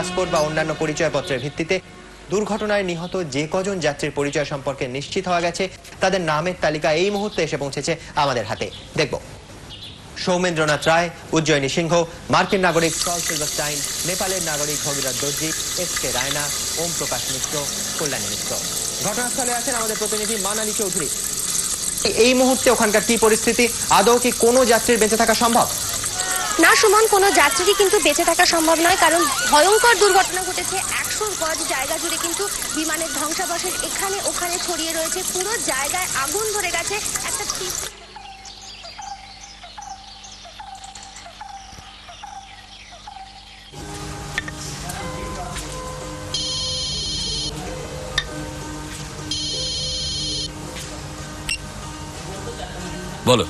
Passport বা অন্যান্য পরিচয়পত্রের ভিত্তিতে দুর্ঘটনায় নিহত যে কজন যাত্রীর পরিচয় সম্পর্কে নিশ্চিত হওয়া গেছে তাদের নামের তালিকা এই মুহূর্তে এসে পৌঁছেছে আমাদের হাতে। দেখব সৌমেন্দ্রনাথ রায়, উজ্জয়িনী সিংহ, মার্কিন নাগরিক সল সিলভারস্টাইন, নেপালের নাগরিক ভগীরথ দর্জি, এস.কে রায়না, ওম প্রকাশ মিশ্র, কল্যাণী মিশ্র। ঘটনাস্থলে আছেন আমাদের প্রতিনিধি মানালি চৌধুরী। এই মুহূর্তে ওখানকার কি পরিস্থিতি? আদৌ কি কোনো যাত্রীর বেঁচে থাকা সম্ভব? না সুমন, কোনো যাত্রীরই কিন্তু বেঁচে থাকা সম্ভব নয়, কারণ ভয়ঙ্কর দুর্ঘটনা ঘটেছে। 100 গজ জায়গা জুড়ে কিন্তু বিমানের ধ্বংসাবশেষ এখানে ওখানে ছড়িয়ে রয়েছে। পুরো জায়গায় আগুন ধরে গেছে। একটা বলো।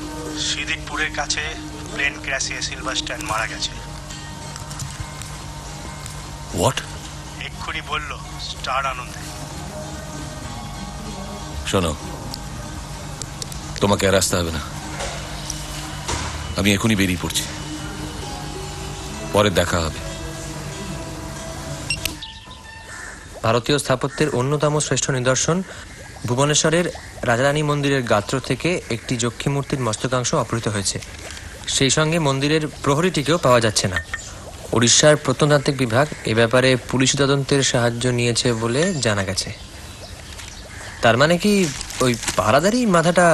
সিদ্দিকপুরের কাছে প্লেন ক্র্যাশে সিলভারস্টাইন মারা গেছে। হোয়াট? এক্ষুনি বলল স্টার আনন্দে। শোনো, তোমাকে আর আসতে হবে না, আমি এখনই বেরিয়ে পড়ছি, পরে দেখা হবে। ভারতীয় স্থাপত্যের অন্যতম শ্রেষ্ঠ নিদর্শন ভুবনেশ্বরের রাজারানী মন্দিরের গাত্র থেকে একটি যক্ষী মূর্তির মস্তকাংশ অপহৃত হয়েছে। সেই সঙ্গে মন্দিরের প্রহরীটিকেও পাওয়া যাচ্ছে না। উড়িষ্যার প্রত্নতাত্ত্বিক বিভাগ এ ব্যাপারে পুলিশ তদন্তের সাহায্য নিয়েছে বলে জানা গেছে। তার মানে কি ওই পাহারাদারি মাথাটা?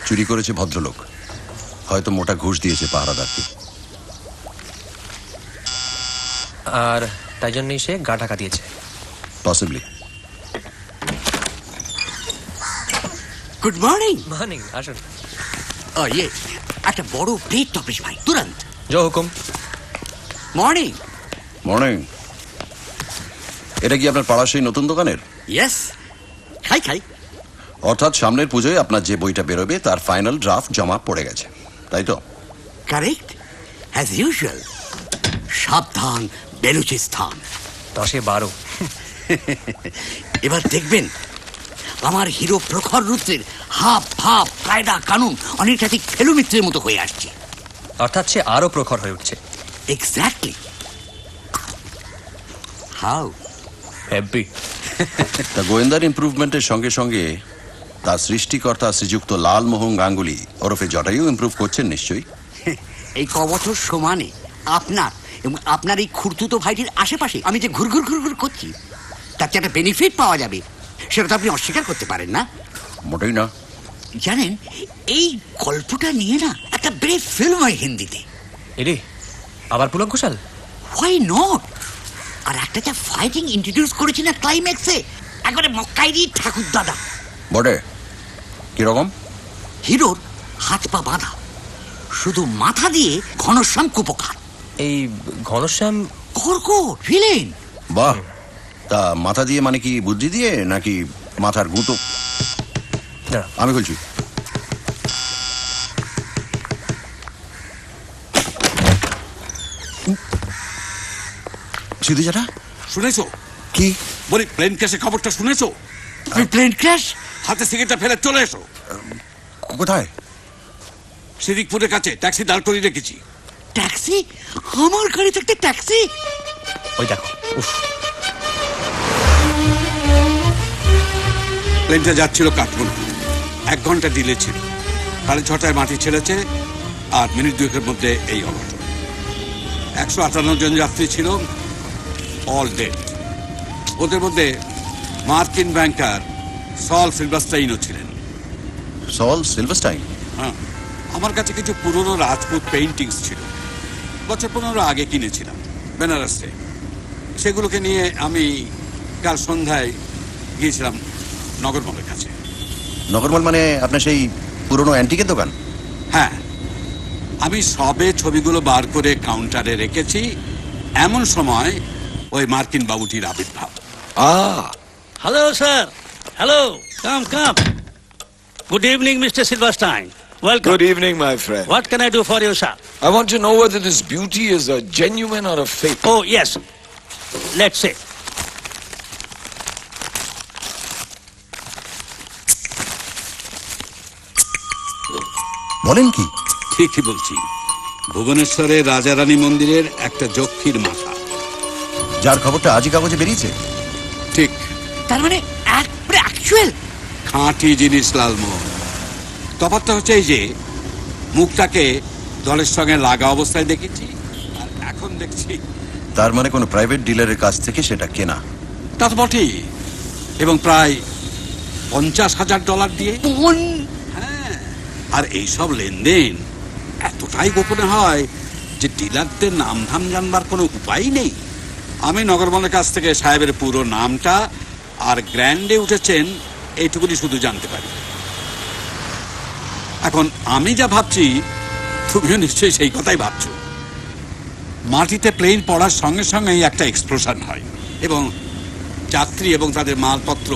চুরি করেছে ভদ্রলোক, হয়তো মোটা ঘুষ দিয়েছে পাহারাদারকে, আর তাই জন্যই সে গা ঢাকা দিয়েছে। পসিবলি। Good morning. মর্নিং, আসুন। ইয়ে একটা বড় প্লেট টপিস ভাই, তুরন্ত। জো হুকুম। মর্নিং। মর্নিং। এটা কি আপনার পাড়া সেই নতুন দোকানের? ইয়েস, খাই খাই। অর্থাৎ সামনের পুজোয় আপনার যে বইটা বেরোবে তার ফাইনাল ড্রাফট জমা পড়ে গেছে, তাই তো? Correct, as usual. সাবধান বেলুচিস্তান। 10-12। এবার দেখবেন আমার হিরো প্রখর রুদ্রের হাব ভাব কায়দা কানুন অনেকটা ঠিক ফেলুমিত্রের মতো হয়ে আসছে। অর্থাৎ সে আরো প্রখর হয়ে উঠছে। এক্স্যাক্টলি। How happy. তা গোয়েন্দার ইমপ্রুভমেন্টের সঙ্গে সঙ্গে তার সৃষ্টিকর্তা শ্রীযুক্ত লালমোহন গাঙ্গুলি ওরফে জটায়ু ইমপ্রুভ করছেন নিশ্চয়ই। এই কবছর সমানে আপনার এবং আপনার এই খুঁড়তুতো ভাইটির আশেপাশে আমি যে ঘুরঘুর ঘুরঘুর করছি তার যে একটা বেনিফিট পাওয়া যাবে সেটা তো আপনি অস্বীকার করতে পারেন না। মোটেই না। জানেন, এই গল্পটা নিয়ে না একটা ব্রেভ ফিল্ম হয় হিন্দিতে। এরে আবার পুলক ঘোষাল? Why not. আর একটা যা ফাইটিং ইন্ট্রোডিউস করেছি না ক্লাইম্যাক্সে, একবারে মক্কাইরি ঠাকুর দাদা। বটে, কিরকম? হিরোর হাত পা বাঁধা, শুধু মাথা দিয়ে ঘনশ্যাম কুপকার। এই ঘনশ্যাম কর্কট ভিলেন। বাহ, তা মাথা দিয়ে মানে কি বুদ্ধি দিয়ে নাকি মাথার গুঁতো? আমি বলছি সিধু জাটা শুনেছো? কি বলি, প্লেন ক্র্যাশের খবরটা শুনেছো? Plane crash? হাতে সিগারেটটা ফেলে চলে এসো। কোথায়? সিদ্দিকপুরের কাছে ট্যাক্সি দাঁড় করিয়ে রেখেছি। ট্যাক্সি? আমার গাড়িতে একটা ট্যাক্সি? ওই দেখো। উফ, প্লেনটা যাচ্ছিল কাঠমান্ডু, 1 ঘন্টা ডিলে ছিল। 6:30 মাটি ছেড়েছে, আর মিনিট 2 মধ্যে এই অঘটন। 158 জন যাত্রী ছিল, অল ডেড। ওদের মধ্যে মার্কিন ব্যাংকার সল সিলভারস্টাইনও ছিলেন। সল সিলভারস্টাইন? হ্যাঁ, আমার কাছে কিছু পুরনো রাজপুত পেইন্টিংস ছিল, বছর 15 আগে কিনেছিলাম বেনারসে। সেগুলোকে নিয়ে আমি কাল সন্ধ্যায় গিয়েছিলাম নগরমলের কাছে। নগরমল মানে আপনার সেই পুরনো অ্যান্টিকের দোকান? হ্যাঁ, আমি সবে ছবিগুলো বার করে কাউন্টারে রেখেছি, এমন সময় ওই মার্কিন বাবুটির আবির্ভাব। Hello sir, hello, come. Good evening mister Silverstein, welcome. Good evening, my friend. What can I do for you, sir? I want to know whether this beauty is a genuine or a fake. Oh, yes. Let's see. বলেন কি? ঠিকই বলছি। ভুবনেশ্বরের রাজারানী মন্দিরের একটা যক্ষীর মাথা। যার খবরটা আজই কাগজে বেরিয়েছে। ঠিক, তার মানে একবারে অ্যাকচুয়াল। খাঁটি জিনিস লালমোহন। তফাৎটা হচ্ছে এই যে মুখটাকে দলের সঙ্গে লাগা অবস্থায় দেখেছি, আর এখন দেখছি। তার মানে কোনো প্রাইভেট ডিলারের কাছ থেকে সেটা কেনা। তা তো বটেই, এবং প্রায় $50,000 দিয়ে। হ্যাঁ, আর এইসব লেনদেন এতটাই গোপনে হয় যে ডিলারদের নাম ধাম জানবার কোনো উপায় নেই। আমি নগরবনের কাছ থেকে সাহেবের পুরো নামটা আর গ্র্যান্ডে উঠেছেন এইটুকুনি শুধু জানতে পারি। এখন আমি যা ভাবছি তুমিও নিশ্চয়ই সেই কথাই ভাবছো। মাটিতে প্লেন পড়ার সঙ্গে সঙ্গেই একটা এক্সপ্লোশন হয় এবং যাত্রী এবং তাদের মালপত্র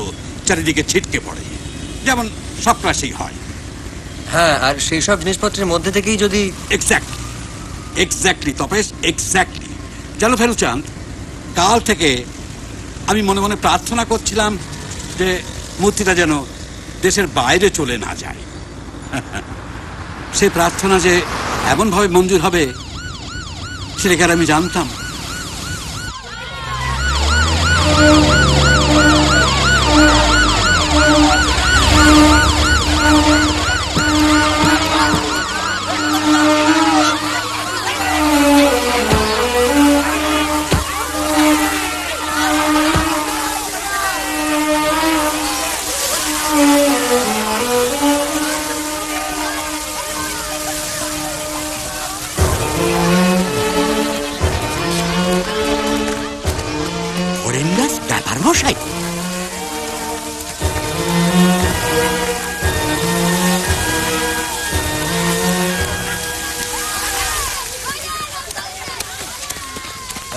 চারিদিকে ছিটকে পড়ে, যেমন সব ক্রাশিং হয়। হ্যাঁ, আর সেই সব জিনিসপত্রের মধ্যে থেকেই যদি এক্স্যাক্টলি তপেশ, এক্স্যাক্টলি। জানো ফেরুচাঁদ, কাল থেকে আমি মনে মনে প্রার্থনা করছিলাম যে মূর্তিটা যেন দেশের বাইরে চলে না যায়। সেই প্রার্থনা যে এমনভাবে মঞ্জুর হবে সেটা কি আর আমি জানতাম? হরেন্দাস ব্যাপার মশাই,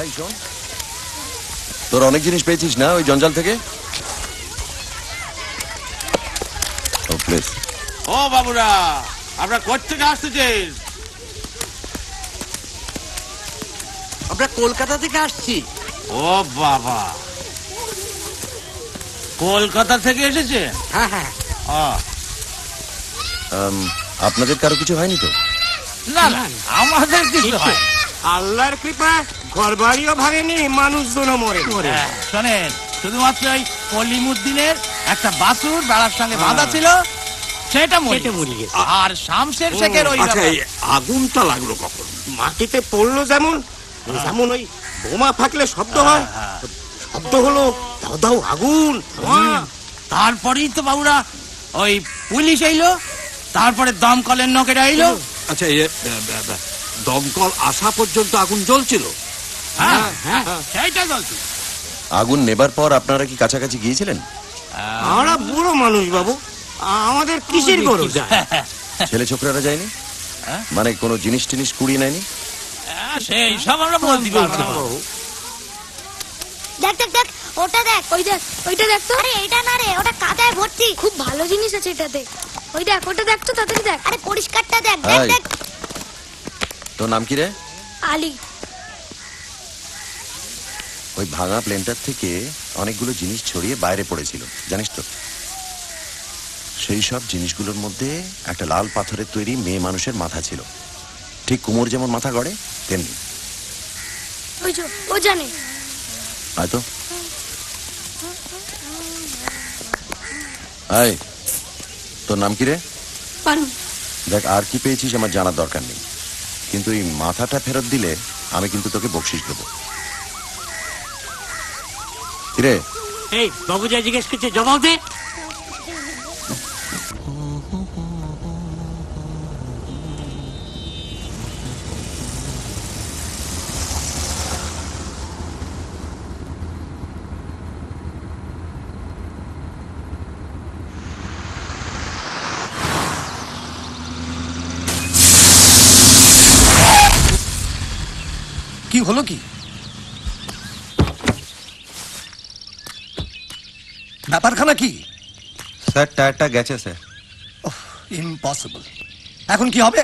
এই শোন, তোর অনেক জিনিস পেয়েছিস না ওই জঞ্জাল থেকে? ও প্লিজ। ও বাবুরা, আমরা কোত্থেকে আসতেছেন? আমরা কলকাতা থেকে আসছি। ও বাবা, কলকাতা থেকে এসেছে? হ্যাঁ হ্যাঁ। আপনাদের কারো কিছু হয়নি তো? না না, আমাদের কিছু হয়। আল্লাহর কৃপা, ঘর বাড়িও ভাঙেনি, মানুষজনও মরে। শোনেন, শুধুমাত্র ওই কলিমুদ্দিনের একটা বাছুর বেড়ার সঙ্গে বাঁধা ছিল, সেটা মরে গেছে। আর শামশের শেখের ওই আচ্ছা, এই আগুনটা লাগলো কখন? মাটিতে পড়লো যেমন যেমন ওই বোমা ফাটলে শব্দ হয়, শব্দ হলো দাও দাও আগুন। তারপরেই তো বাবুরা ওই পুলিশ এলো, তারপরে দমকলের নকেরা এলো। আচ্ছা, দমকল আসা পর্যন্ত আগুন জ্বলছিল? হ্যাঁ হ্যাঁ, সেইটা চলছে। আগুন নেবার পর আপনারা কি কাছাকাছি গিয়েছিলেন? আমরা বুড়ো মানুষ বাবু, আমাদের কিসের গরু যায়? ছেলে ছোকরারা যায়নি? মানে কোনো জিনিস টিনিস কুড়িয়ে নেয়নি? সেই সব আমরা বলতে পারবো না। দেখ দেখ দেখ, ওটা দেখ, ওই দেখ, ওইটা দেখ তো। আরে এটা না রে, ওটা কাদায় ভর্তি। খুব ভালো জিনিস আছে এটাতে। ওই দেখ, ওটা দেখ তো, তাড়াতাড়ি দেখ। আরে পরিষ্কারটা দেখ, দেখ এই, দেখ। তোর নাম কি রে? আলী। ওই ভাঙা প্লেনটার থেকে অনেকগুলো জিনিস ছড়িয়ে বাইরে পড়েছিল, জানিস তো? সেই সব জিনিসগুলোর মধ্যে একটা লাল পাথরের তৈরি মেয়ে মানুষের মাথা ছিল, ঠিক কুমোর যেমন মাথা গড়ে তেমনি। ওই যে ও জানে। হয়তো। এই, তোর নাম কি রে? পানু। দেখ, আর কি পেয়েছিস আমার জানার দরকার নেই, কিন্তু এই মাথাটা ফেরত দিলে আমি কিন্তু তোকে বকশিশ দেবো। কিরে? এই বাবু যা জিজ্ঞেস করছে জবাব দে। কি হলো কি? ব্যাপারখানা কি? স্যার, টায়ারটা গেছে স্যার। ইম্পসিবল। এখন কি হবে?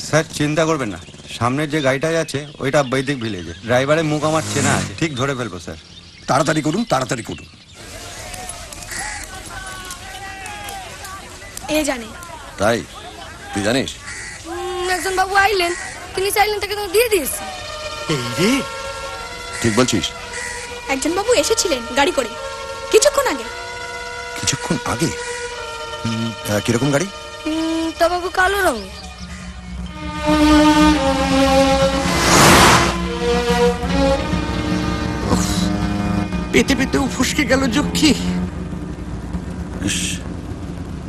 স্যার চিন্তা করবেন না, সামনের যে গাড়িটা আছে ওইটা বৈদিক ভিলেজে। ড্রাইভারের মুখ আমার চেনা আছে, ঠিক ধরে ফেলবো স্যার। তাড়াতাড়ি করুন, তাড়াতাড়ি করুন। এ জানে। তাই তুই জানিস? একজন বাবু আইলেন, তিনি চাইলেন, তাকে তো দিয়ে দিয়েছি। ঠিক বলছিস? একজন বাবু এসেছিলেন গাড়ি করে কিছুক্ষণ আগে। কিছুক্ষণ আগে? কিরকম গাড়ি? তা বাবু কালো রঙ। পেতে পেতেও ফসকে গেল যক্ষী। ইস,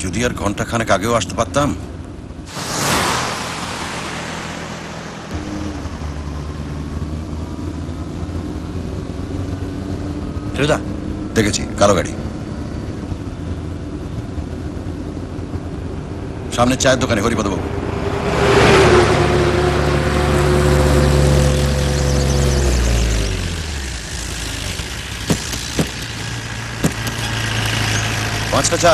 যদি আর ঘন্টা খানেক আগেও আসতে পারতাম। ফেলুদা, দেখেছি কালো গাড়ি সামনে চায়ের দোকানে। হরিপদ বাবু, পাঁচটা চা।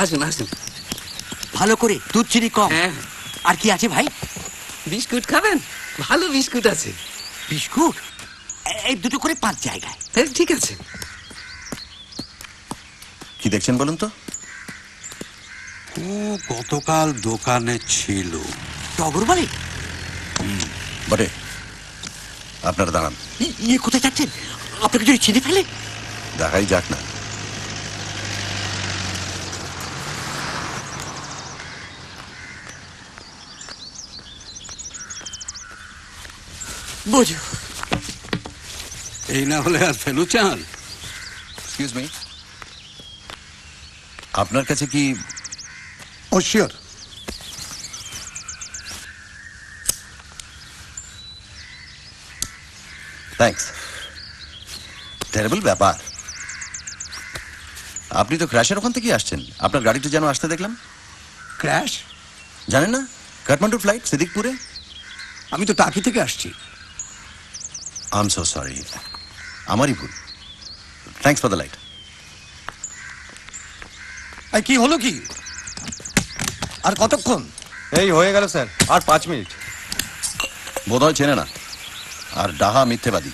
আসুন আসুন, ভালো করে, দুধ চিনি কম। আর কি আছে ভাই? বিস্কুট খাবেন? ভালো বিস্কুট আছে। বিস্কুট এই দুটো করে 5 জায়গায়। হ্যাঁ ঠিক আছে। কি দেখছেন বলুন তো? ও গতকাল দোকানে ছিল। টগর বলে? বটে। আপনারা দাঁড়ান। ইয়ে কোথায় যাচ্ছেন? আপনাকে যদি চিনে ফেলে? দেখাই যাক না। বোঝো, এই না হলে আর ফেলু চান। এক্সকিউজ মি, আপনার কাছে কি? ও শিওর। থ্যাঙ্কস। টেরিবল ব্যাপার। আপনি তো ক্র্যাশের ওখান থেকে আসছেন। আপনার গাড়িটা যেন আসতে দেখলাম। ক্র্যাশ? জানেন না, কাঠমান্ডু ফ্লাইট সিদ্দিকপুরে। আমি তো টাকি থেকে আসছি। আই এম সো সরি, আমারই ভুল। Thanks for the light. কি হলো কি? আর কতক্ষণ? এই হয়ে গেল স্যার, আর 5 মিনিট। বোধহয় চেনে না, আর ডাহা মিথ্যেবাদী।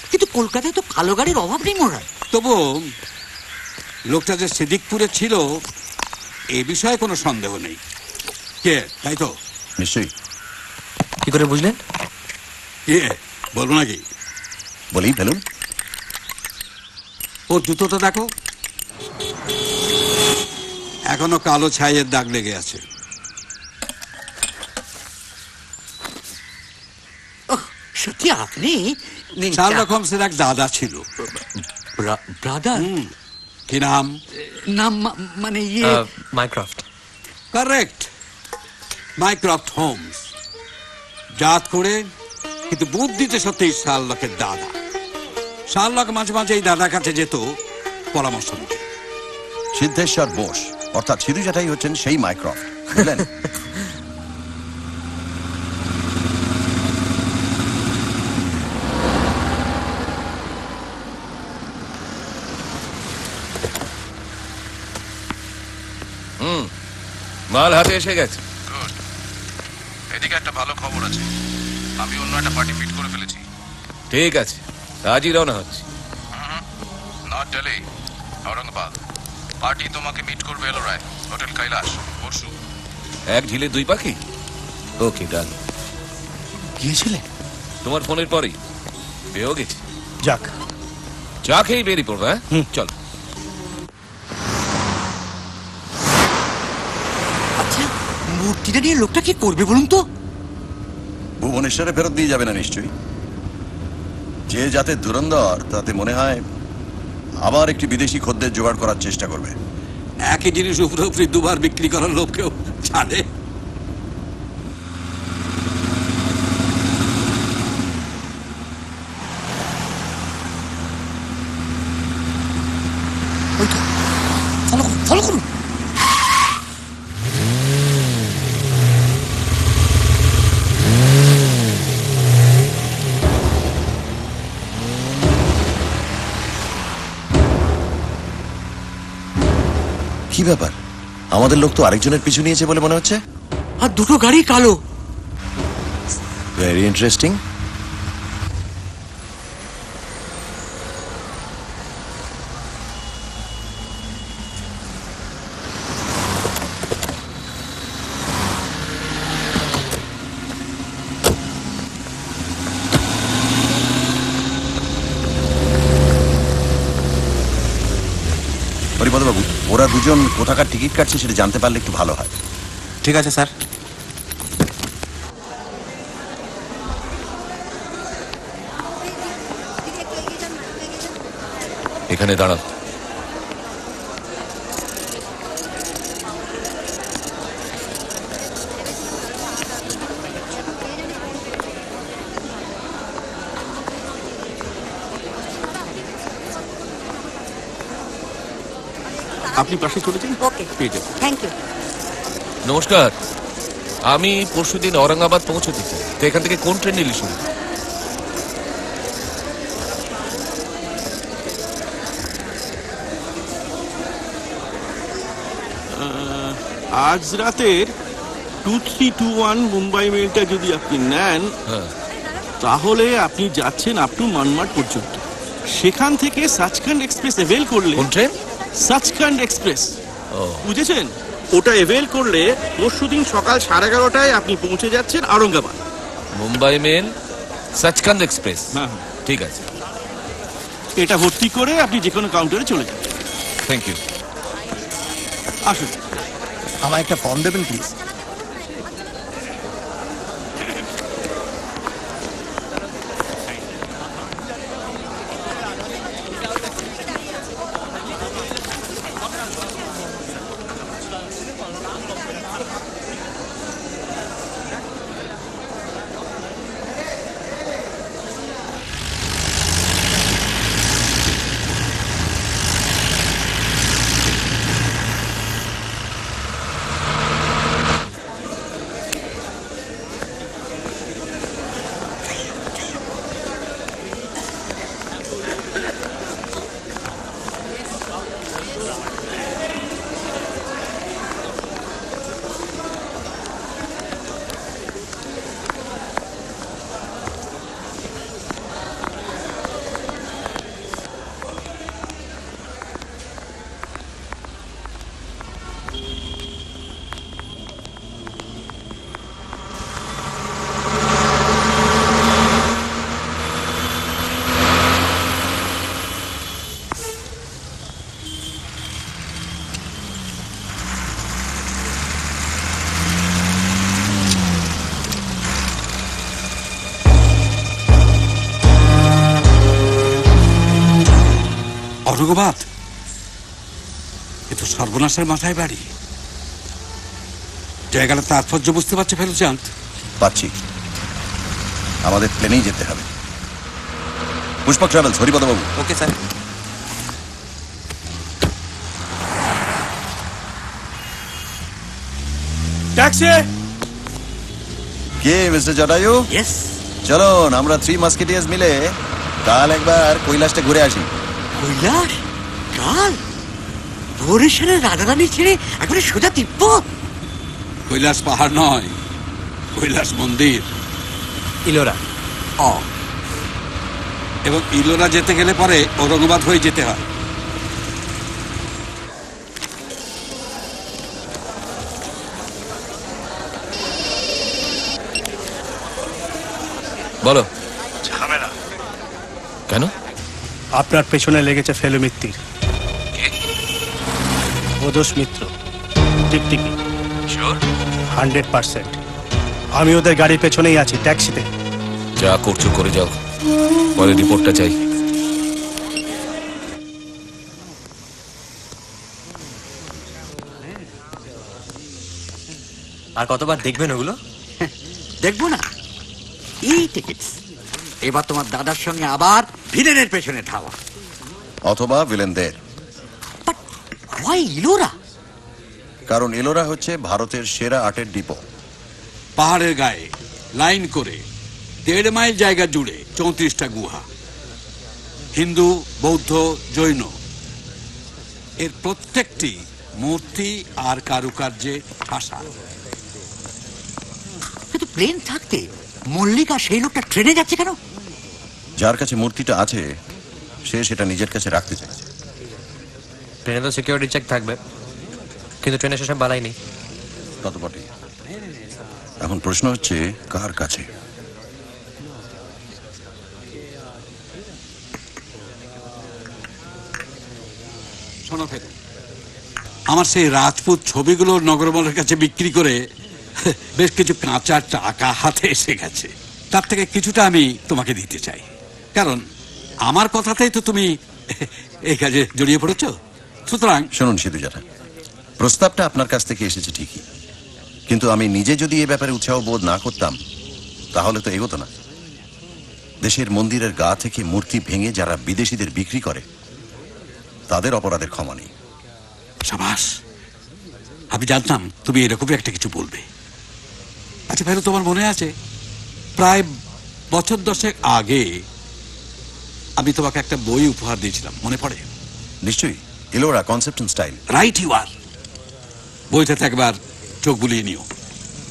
কিন্তু কলকাতায় তো কালো গাড়ির অভাব নেই মোরা। তবু লোকটা যে সিদ্দিকপুরে ছিল এ বিষয়ে কোনো সন্দেহ নেই। কে? তাই তো? নিশ্চয়ই। কি করে বুঝলেন? কে বলবো নাকি? বলি ফেলুন। ওর জুতোটা দেখো, এখনো কালো ছাইয়ের দাগ লেগে আছে। সত্যি আপনি? শার্লক হোমসের এক দাদা ছিল। ব্রাদার? কি নাম? নাম মানে ইয়ে মাইক্রফট। Correct, Mycroft Holmes. জাত করে কিন্তু বুদ্ধিতে সত্যি শার্লকের দাদা। শার্লক মাঝে মাঝে এই দাদার কাছে যেত পরামর্শ নিতে। সিদ্ধেশ্বর বোস অর্থাৎ সিধু জ্যাঠাই হচ্ছেন সেই মাইক্রফট, বুঝলেন? মাল হাতে এসে গেছে। এদিকে একটা ভালো খবর আছে, আমি অন্য একটা পার্টি ফিট করে ফেলেছি। ঠিক আছে, আজই রওনা হচ্ছে। নট দিল্লি, ঔরঙ্গাবাদ। পার্টি তোমাকে মিট করবে এলোরায়, হোটেল কৈলাস, পরশু। এক ঢিলে 2 পাখি। ওকে ডান। গিয়েছিলে? তোমার ফোনের পরেই পেয়েও গেছি। যাক, চা খেয়েই বেরিয়ে পড়বে। হ্যাঁ চল। আচ্ছা, মূর্তিটা নিয়ে লোকটা কি করবে বলুন তো? ভুবনেশ্বরে ফেরত দিয়ে যাবে না নিশ্চয়ই। যে জাতের ধুরন্ধর, তাতে মনে হয় আবার একটি বিদেশি খদ্দের জোগাড় করার চেষ্টা করবে। একই জিনিস উপরে উপরে 2 বার বিক্রি করার লোককেও ছাড়ে। ফলো করুন। কি ব্যাপার? আমাদের লোক তো আরেকজনের পিছু নিয়েছে বলে মনে হচ্ছে। আর দুটো গাড়ি কালো। Very interesting. হরিপদবাবু, ওরা দুজন কোথাকার টিকিট কাটছে সেটা জানতে পারলে একটু ভালো হয়। ঠিক আছে স্যার। এখানে দাঁড়ান। আপনি পাশে চলেছেন। ওকে, থ্যাংক ইউ। নমস্কার, আমি পরশুদিন ঔরঙ্গাবাদ পৌঁছতে চাই, তো এখান থেকে কোন ট্রেন নিলি শুনি? আজ রাতের 2321 মুম্বাই মেলটা যদি আপনি নেন, তাহলে আপনি যাচ্ছেন আপ টু মানমাড পর্যন্ত। সেখান থেকে সাচখান্ড এক্সপ্রেস এভেল করলে, কোন ট্রেন? সাচখান্ড এক্সপ্রেস, বুঝেছেন? ওটা এভেল করলে পরশুদিন সকাল 11:30টায় আপনি পৌঁছে যাচ্ছেন ঔরঙ্গাবাদ। Mumbai mail, Sachkhand express. হ্যাঁ, ঠিক আছে। এটা ভর্তি করে আপনি যে কোনো কাউন্টারে চলে যান। Thank you. আসুন। আমায় একটা ফর্ম দেবেন প্লিজ? ঔরঙ্গাবাদ, এ তো সর্বনাশের মাথায় বাড়ি। জায়গাটা তাৎপর্য বুঝতে পারছে ফেলুচাঁদ? পাচ্ছি। আমাদের প্লেনেই যেতে হবে। পুষ্পক ট্রাভেলস, হরিপদবাবু। Okay sir. ট্যাক্সি। কে মিস্টার জটায়ু? ইয়েস। চলুন আমরা 3 মাস্কেটিয়ার্স মিলে কাল একবার কৈলাসটা ঘুরে আসি। কৈলাস? কাল? বরিশালের রাজারানী ছেড়ে একবারে সোজা তিব্বত? কৈলাস পাহাড় নয়, কৈলাস মন্দির, ইলোরা। এবং ইলোরা যেতে গেলে পরে ঔরঙ্গাবাদ হয়ে যেতে হয়। বলো। ঝামেলা। কেন? আপনার পেছনে লেগেছে ফেলু মিত্তির, ওদোষ মিত্র, টিকটিকি। 100%। আমি ওদের গাড়ির পেছনেই আছি, ট্যাক্সিতে। যা করছো করে যাও, পরে রিপোর্টটা চাই। আর কতবার দেখবেন ওগুলো? দেখবো না, এই টিকিটস। এবার তোমার দাদার সঙ্গে আবার ভিলেনের পেছনে ধাওয়া, অথবা ভিলেনদের। ওয়াই ইলোরা? কারণ এলোরা হচ্ছে ভারতের সেরা আর্টের ডিপো। পাহাড়ের গায়ে লাইন করে 1.5 মাইল জায়গা জুড়ে 34টা গুহা, হিন্দু, বৌদ্ধ, জৈন। এর প্রত্যেকটি মূর্তি আর কারুকার্যে ঠাসা। কিন্তু প্লেন থাকতে মল্লিকা সেই লোকটা ট্রেনে যাচ্ছে কেন? যার কাছে মূর্তিটা আছে সে সেটা নিজের কাছে রাখতে চাইছে। ট্রেনে তো সিকিউরিটি চেক থাকবে, কিন্তু ট্রেনে সেসব বালাই নেই। তত বটে। এখন প্রশ্ন হচ্ছে কার কাছে? শোনো ফের, আমার সেই রাজপুত ছবিগুলো নগরমলের কাছে বিক্রি করে বেশ কিছু কাঁচা টাকা হাতে এসে গেছে। তার থেকে কিছুটা আমি তোমাকে দিতে চাই, কারণ আমার কথাতেই তো তুমি এই কাজে জড়িয়ে পড়েছ। সুতরাং শুনুন সিধু জ্যাঠা, প্রস্তাবটা আপনার কাছ থেকে এসেছে ঠিকই, কিন্তু আমি নিজে যদি এ ব্যাপারে উৎসাহ বোধ না করতাম তাহলে তো এগোতো না। দেশের মন্দিরের গা থেকে মূর্তি ভেঙে যারা বিদেশিদের বিক্রি করে তাদের অপরাধের ক্ষমা নেই। সাবাস, আমি জানতাম তুমি এরকমই একটা কিছু বলবে। আচ্ছা ভাই, তোমার মনে আছে প্রায় বছর 10 আগে আমি তোমাকে একটা বই উপহার দিয়েছিলাম, মনে পড়ে? নিশ্চয়ই, Ellora concept and style. Right you are. বইটাতে একবার চোখ বুলিয়ে নিও,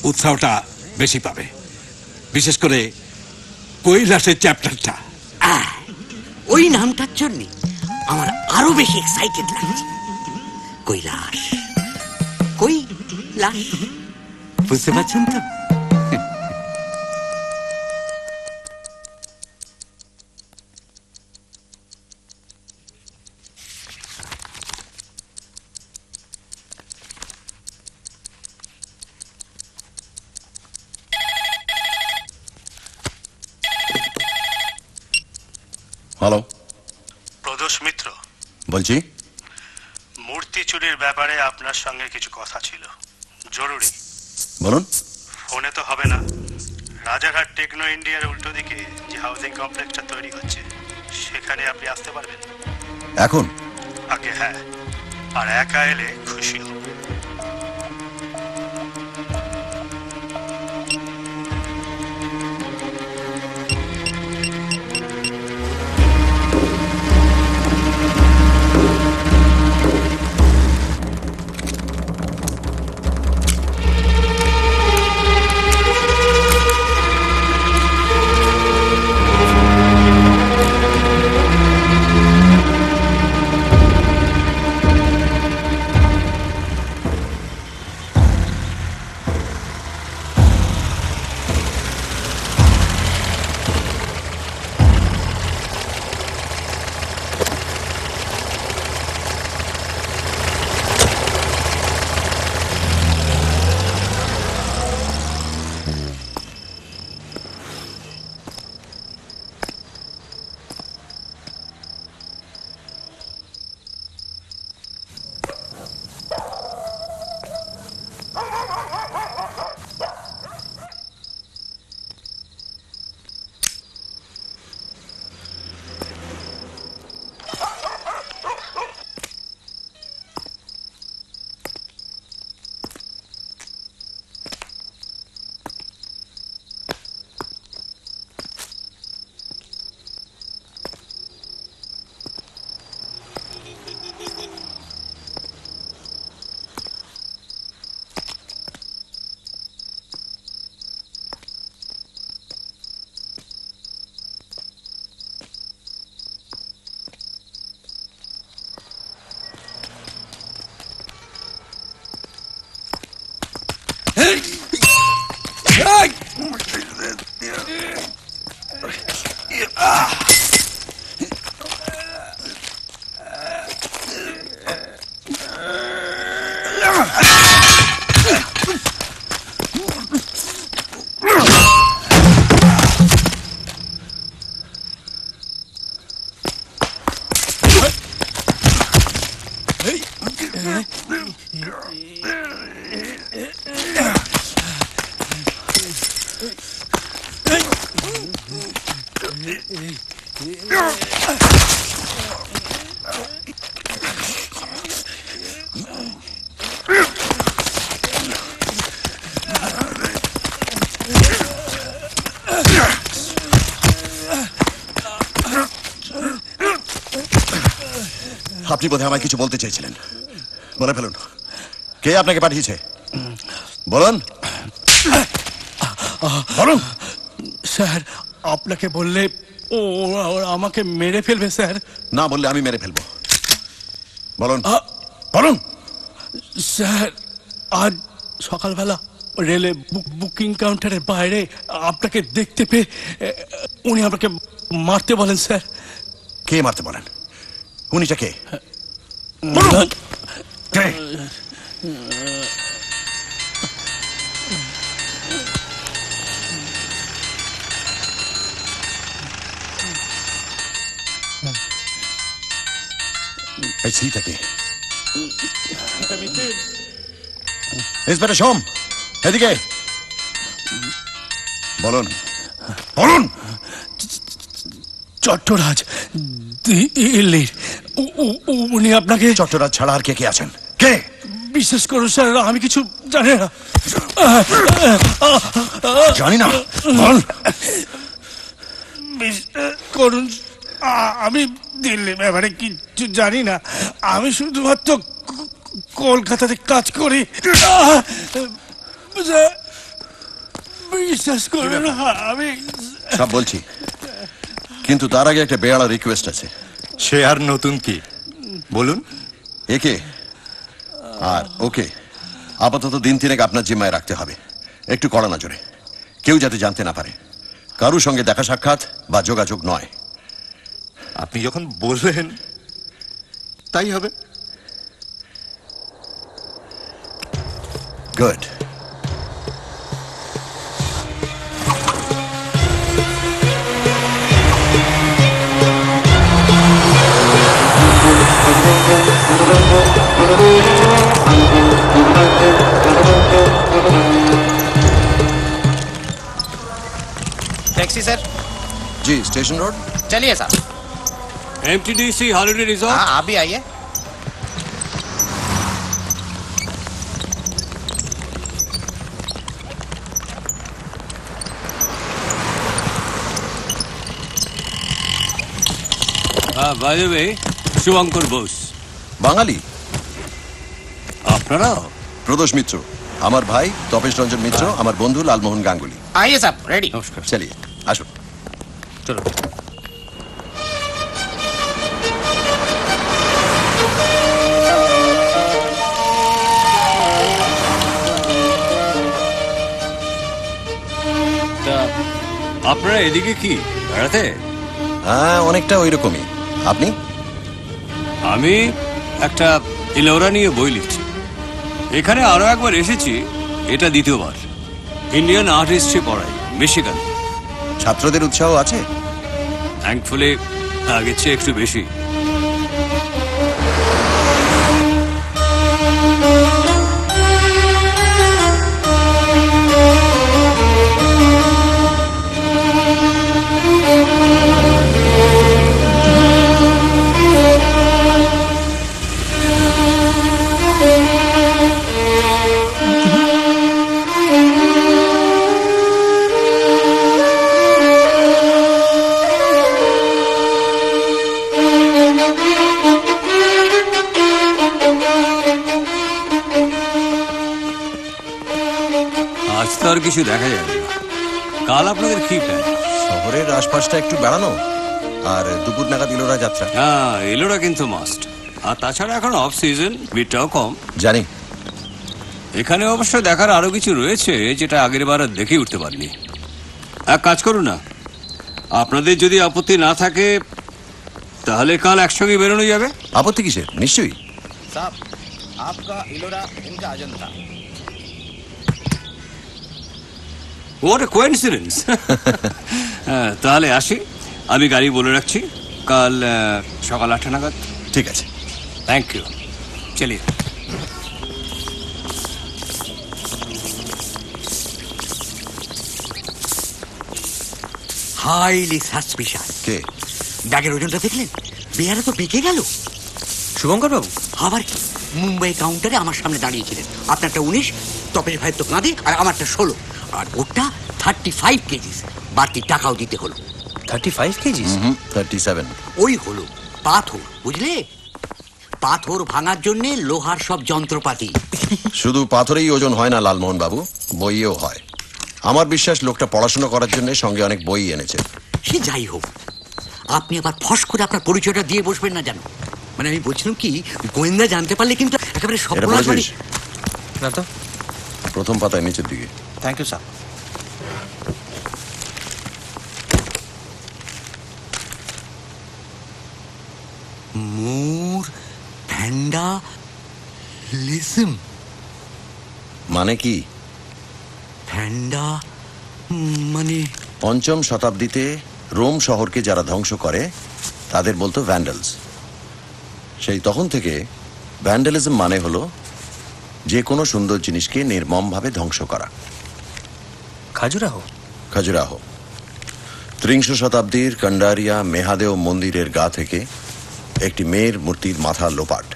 উৎসাহটা বেশি পাবে, বিশেষ করে কৈলাসের চ্যাপ্টারটা। ওই নামটার জন্য আমার আরো বেশি এক্সাইটেড লাগছে। কৈলাস, কৈলাস, বুঝতে পারছেন তো? হ্যালো, প্রদোষ মিত্র বলছি। মূর্তি চুরির ব্যাপারে আপনার সঙ্গে কিছু কথা ছিল, জরুরি। বলুন। ফোনে তো হবে না। রাজারহাট টেকনো ইন্ডিয়ার উল্টো দিকে যে হাউজিং কমপ্লেক্সটা তৈরি হচ্ছে সেখানে আপনি আসতে পারবেন এখন? আগে হ্যাঁ, আর একা এলে খুশি হব। আপনি বোধহয় আমায় কিছু বলতে চেয়েছিলেন, বলে ফেলুন। কে আপনাকে পাঠিয়েছে বলুন। বলুন। স্যার, আপনাকে বললে ও আমাকে মেরে ফেলবে স্যার। না বললে আমি মেরে ফেলবো। বলুন বলুন। স্যার, আজ সকালবেলা রেলে বুকিং কাউন্টারের বাইরে আপনাকে দেখতে পেয়ে উনি আমাকে মারতে বলেন স্যার। কে মারতে বলেন? উনিটা কে? এই সিটাকে ইন্সপেক্টর সোম, এদিকে বলুন বলুন। চট্টরাজ দিল্লির উনি আপনাকে। চট্টরাজ ছাড়া আর কে কে আছেন? কে? বিশ্বাস করুন স্যার, আমি কিছু জানি না। জানি না? বল। বিশ্বাস করুন, আমি দিল্লির ব্যাপারে কিছু জানি না। আমি শুধুমাত্র কলকাতাতে কাজ করি। বিশ্বাস করুন, আমি সব বলছি, কিন্তু তার আগে একটা বেয়ালা রিকোয়েস্ট আছে। সে আর নতুন কি বলুন। একে আর ওকে আপাতত দিন তিনেক আপনার জিম্মায় রাখতে হবে, একটু কড়া নজরে, কেউ যাতে জানতে না পারে। কারুর সঙ্গে দেখা সাক্ষাৎ বা যোগাযোগ নয়। আপনি যখন বললেন তাই হবে। গুড। Taxi sir. जी, स्टेशन रोड। चलिए सर। MTDC holiday resort. हाँ, आप भी आइए। By the way, Shubhankar Bose. Bengali আপনারা? প্রদোষ মিত্র আমার ভাই, তপেশ রঞ্জন মিত্র আমার বন্ধু, লালমোহন গাঙ্গুলি। आइए साहब, रेडी। নমস্কার। চলিয়ে আসুন। चलो। আপনারা এদিকে কি বেড়াতে? হ্যাঁ, অনেকটা ওই রকমই। আপনি? আমি একটা ইলোরা নিয়ে বই লিখছি। এখানে আরো একবার এসেছি, এটা দ্বিতীয়বার। ইন্ডিয়ান আর্ট হিস্ট্রি পড়াই মিশিগান। ছাত্রদের উৎসাহ আছে? থ্যাঙ্কফুলি আগের চেয়ে একটু বেশি। আজ তো আর কিছু দেখা যাবে না। কাল আপনাদের কি প্ল্যান? শহরের আশপাশটা একটু বেড়ানো, আর দুপুর নাগাদ ইলোরা যাত্রা। হ্যাঁ, এলোরা কিন্তু মাস্ট। আর তাছাড়া এখন অফ সিজন, ভিড়টাও কম। জানি। এখানে অবশ্য দেখার আরো কিছু রয়েছে যেটা আগের বার আর দেখে উঠতে পারিনি। এক কাজ করুন না, আপনাদের যদি আপত্তি না থাকে তাহলে কাল একসঙ্গে বেরোনো যাবে। আপত্তি কিসের? নিশ্চয়ই। साहब, आपका इलोरा, इनका अजंता। What a coincidence. তাহলে আসি, আমি গাড়ি বলে রাখছি কাল সকাল 8টা নাগাদ। ঠিক আছে, থ্যাংক ইউ। চলিয়ে। Highly suspicious. কে? ব্যাগের ওজনটা দেখলেন? বেয়ারা তো বেঁকে গেল। শুভঙ্কর বাবু? আবার কি, মুম্বাই কাউন্টারে আমার সামনে দাঁড়িয়েছিলেন। আপনারটা 19, তপেশ ভাই তো কাঁদে, আর আমারটা 16, আর ওটা 35 কেজিস। বাড়তি টাকাও দিতে হলো। 35 কেজিস? 37। ওই হলো পাথর, বুঝলে? পাথর ভাঙার জন্য লোহার সব যন্ত্রপাতি। শুধু পাথরেই ওজন হয় না লালমোহন বাবু, বইয়েও হয়। আমার বিশ্বাস লোকটা পড়াশোনা করার জন্য সঙ্গে অনেক বই এনেছে। সে যাই হোক, আপনি আবার ফস করে আপনার পরিচয়টা দিয়ে বসবেন না, জানো? মানে আমি বলছিলাম কি, গোয়েন্দা জানতে পারলে কিন্তু একেবারে সব না তো। প্রথম পাতায় নিচের দিকে। थैंक यू साहब। মোর ভ্যান্ডা ভ্যান্ডালিজম মানে কি? ভ্যান্ডা মানে ৫ম শতাব্দীতে রোম শহরকে যারা ধ্বংস করে তাদের বলতো ভ্যান্ডালস। সেই তখন থেকে ভ্যান্ডালিজম মানে হলো যে কোনো সুন্দর জিনিসকে নির্মমভাবে ধ্বংস করা। খাজুরাহো ত্রিংশ শতাব্দীর কন্ডারিয়া মেহাদেও মন্দিরের গা থেকে একটি মেয়ের মূর্তির মাথা লোপাট।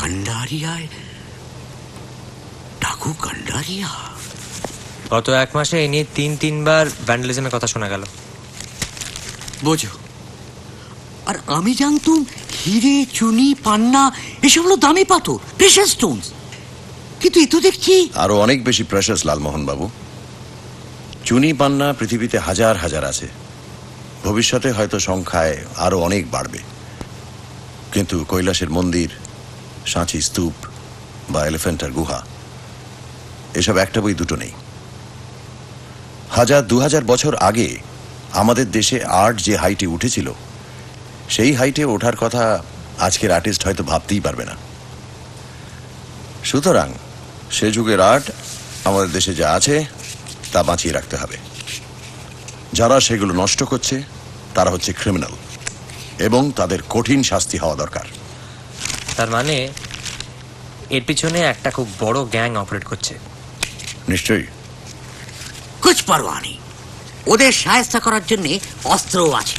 কান্ডারিয়ায় ডাকু কান্ডারিয়া। গত 1 মাসে এই নিয়ে 3-3বার ভ্যান্ডালিজমের কথা শোনা গেল। বোঝো, আর আমি জানতুম হিরে চুনি পান্না এসব হলো দামি পাথর, প্রেশাস স্টোনস, কিন্তু এ তো দেখছি আরো অনেক বেশি প্রেশাস। লালমোহন বাবু, চুনি পান্না পৃথিবীতে হাজার হাজার আছে, ভবিষ্যতে হয়তো সংখ্যায় আরো অনেক বাড়বে, কিন্তু কৈলাসের মন্দির, সাঁচি স্তূপ বা এলিফ্যান্টার গুহা এসব একটা বই দুটো নেই। 1000-2000 বছর আগে আমাদের দেশে আর্ট যে হাইটে উঠেছিল সেই হাইটে ওঠার কথা আজকের আর্টিস্ট হয়তো ভাবতেই পারবে না। সুতরাং সে যুগের আর্ট আমাদের দেশে যা আছে তা বাঁচিয়ে রাখতে হবে। যারা সেগুলো নষ্ট করছে তারা হচ্ছে ক্রিমিনাল এবং তাদের কঠিন শাস্তি হওয়া দরকার। তার মানে এর পিছনে একটা খুব বড় গ্যাং অপারেট করছে। নিশ্চয়ই। কুছ পারোয়া নেই, ওদের সাহায্য করার জন্য অস্ত্রও আছে।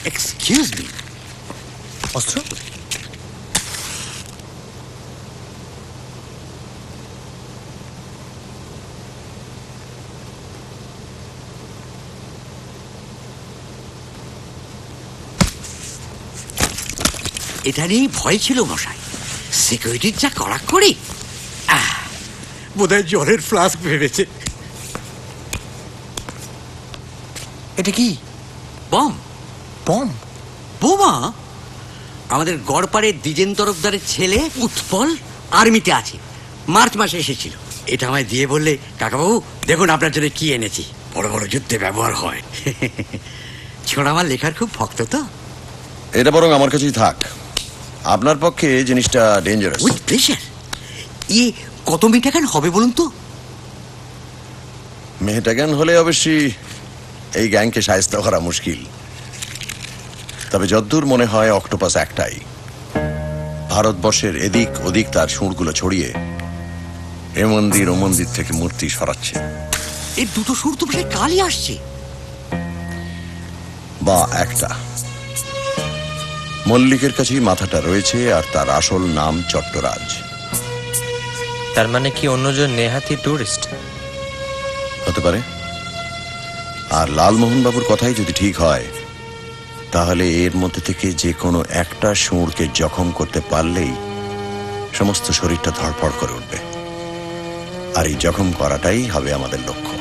Excuse me. অস্ত্র? এটা নিয়েই ভয় ছিল মশাই, সিকিউরিটির যা কড়াকড়ি। বোধহয় জলের ফ্লাস্ক ভেবেছে। এটা কি? বম। বম? বোমা? আমাদের গড়পাড়ের দ্বিজেন তরফদারের ছেলে উৎপল আর্মিতে আছে, মার্চ মাসে এসেছিল। এটা আমায় দিয়ে বললে, কাকাবাবু দেখুন আপনার জন্য কি এনেছি, বড় বড় যুদ্ধে ব্যবহার হয়। ছোড়া আমার লেখার খুব ভক্ত তো। এটা বরং আমার কাছেই থাক, আপনার পক্ষে জিনিসটা ডেঞ্জারাস। With pressure. ইয়ে কত মিটাগান হবে বলুন তো? মেহটাগান হলে অবশ্যই এই গ্যাংকে সাহায্য করা মুশকিল, তবে যদ্দূর মনে হয় অক্টোপাস একটাই, ভারতবর্ষের এদিক ওদিক তার সুরগুলো ছড়িয়ে এ মন্দির ও মন্দির থেকে মূর্তি সরাচ্ছে। এই দুটো সুর তো সে কালই আসছে। বা একটা মল্লিকের কাছেই মাথাটা রয়েছে, আর তার আসল নাম চট্টরাজ। তার মানে কি অন্যজন নেহাতি টুরিস্ট হতে পারে। আর লালমোহন বাবুর কথাই যদি ঠিক হয়, তাহলে এর মধ্যে থেকে যে কোনো একটা সুরকে জখম করতে পারলেই সমস্ত শরীরটা ধড়ফড় করে উঠবে, আর এই জখম করাটাই হবে আমাদের লক্ষ্য।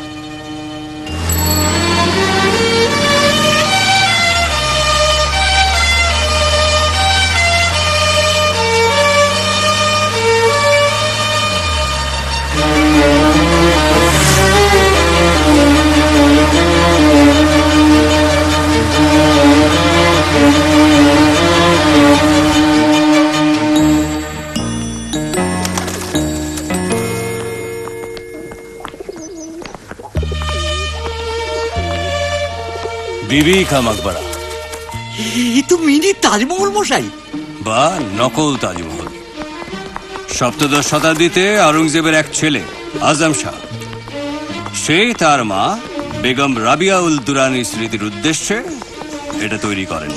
বিবি কা মকবরা। এই তো মিনি তাজমহল মশাই। বা নকল তাজমহল। 17 শতাব্দীতে আওরঙ্গজেবের এক ছেলে আজম শাহ, সে তার মা বেগম রাবিয়া উল দুরানির স্মৃতির উদ্দেশ্যে এটা তৈরি করেন।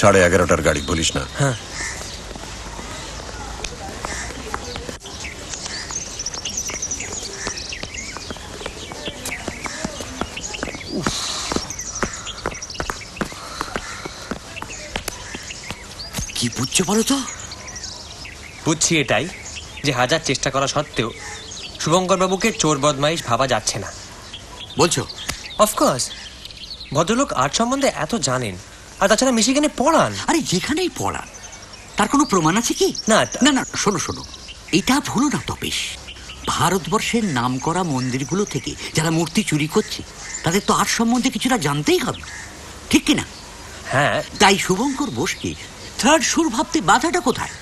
সাড়ে 11টার গাড়ি বলিস না? হ্যাঁ। কি বুঝছো বলো তো? বুঝছি এটাই যে হাজার চেষ্টা করা সত্ত্বেও শুভঙ্কর বাবুকে চোর বদমাইশ ভাবা যাচ্ছে না। বলছো? অফকোর্স, ভদ্রলোক আর্ট সম্বন্ধে এত জানেন, আর তাছাড়া মিশিগানে পড়ান। আরে যেখানেই পড়ান, তার কোনো প্রমাণ আছে কি? না না না, শোনো শোনো, এটা ভুলো না তপেশ। ভারতবর্ষের নামকরা মন্দিরগুলো থেকে যারা মূর্তি চুরি করছে তাদের তো আর্ট সম্বন্ধে কিছুটা জানতেই হবে, ঠিক কিনা? হ্যাঁ। তাই শুভঙ্কর বোসকে থার্ড সুর ভাবতে বাধাটা কোথায়?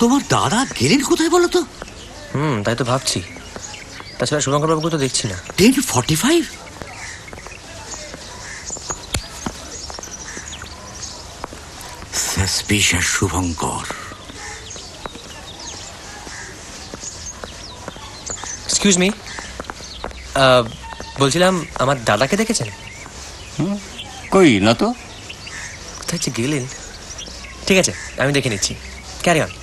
তোমার দাদা গেলেন কোথায় বলো তো? তাই তো ভাবছি। তাছাড়া শুভঙ্কর বাবুকে তো দেখছি না। 10:45? সাসপিশিয়াস শুভঙ্কর। এক্সকিউজ মি, বলছিলাম আমার দাদাকে দেখেছেন? কই না তো। কোথায় যে গেলেন? ঠিক আছে, আমি দেখে নিচ্ছি। Carry on.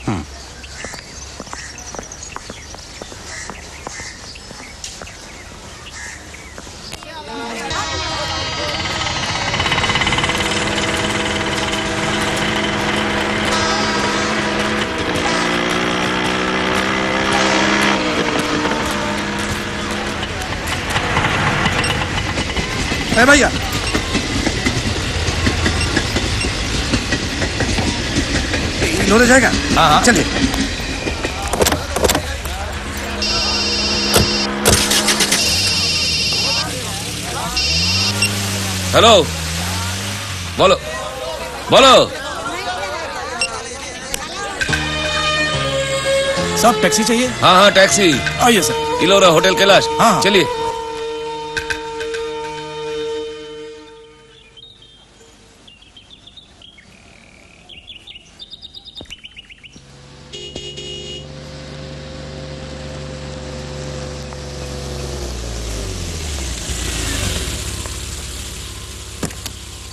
भैया लोरे जाएगा? हाँ चलिए। हेलो, बोलो बोलो। सब टैक्सी चाहिए? हाँ हाँ टैक्सी। आइए सर। इलोरा होटल कैलाश। हाँ चलिए।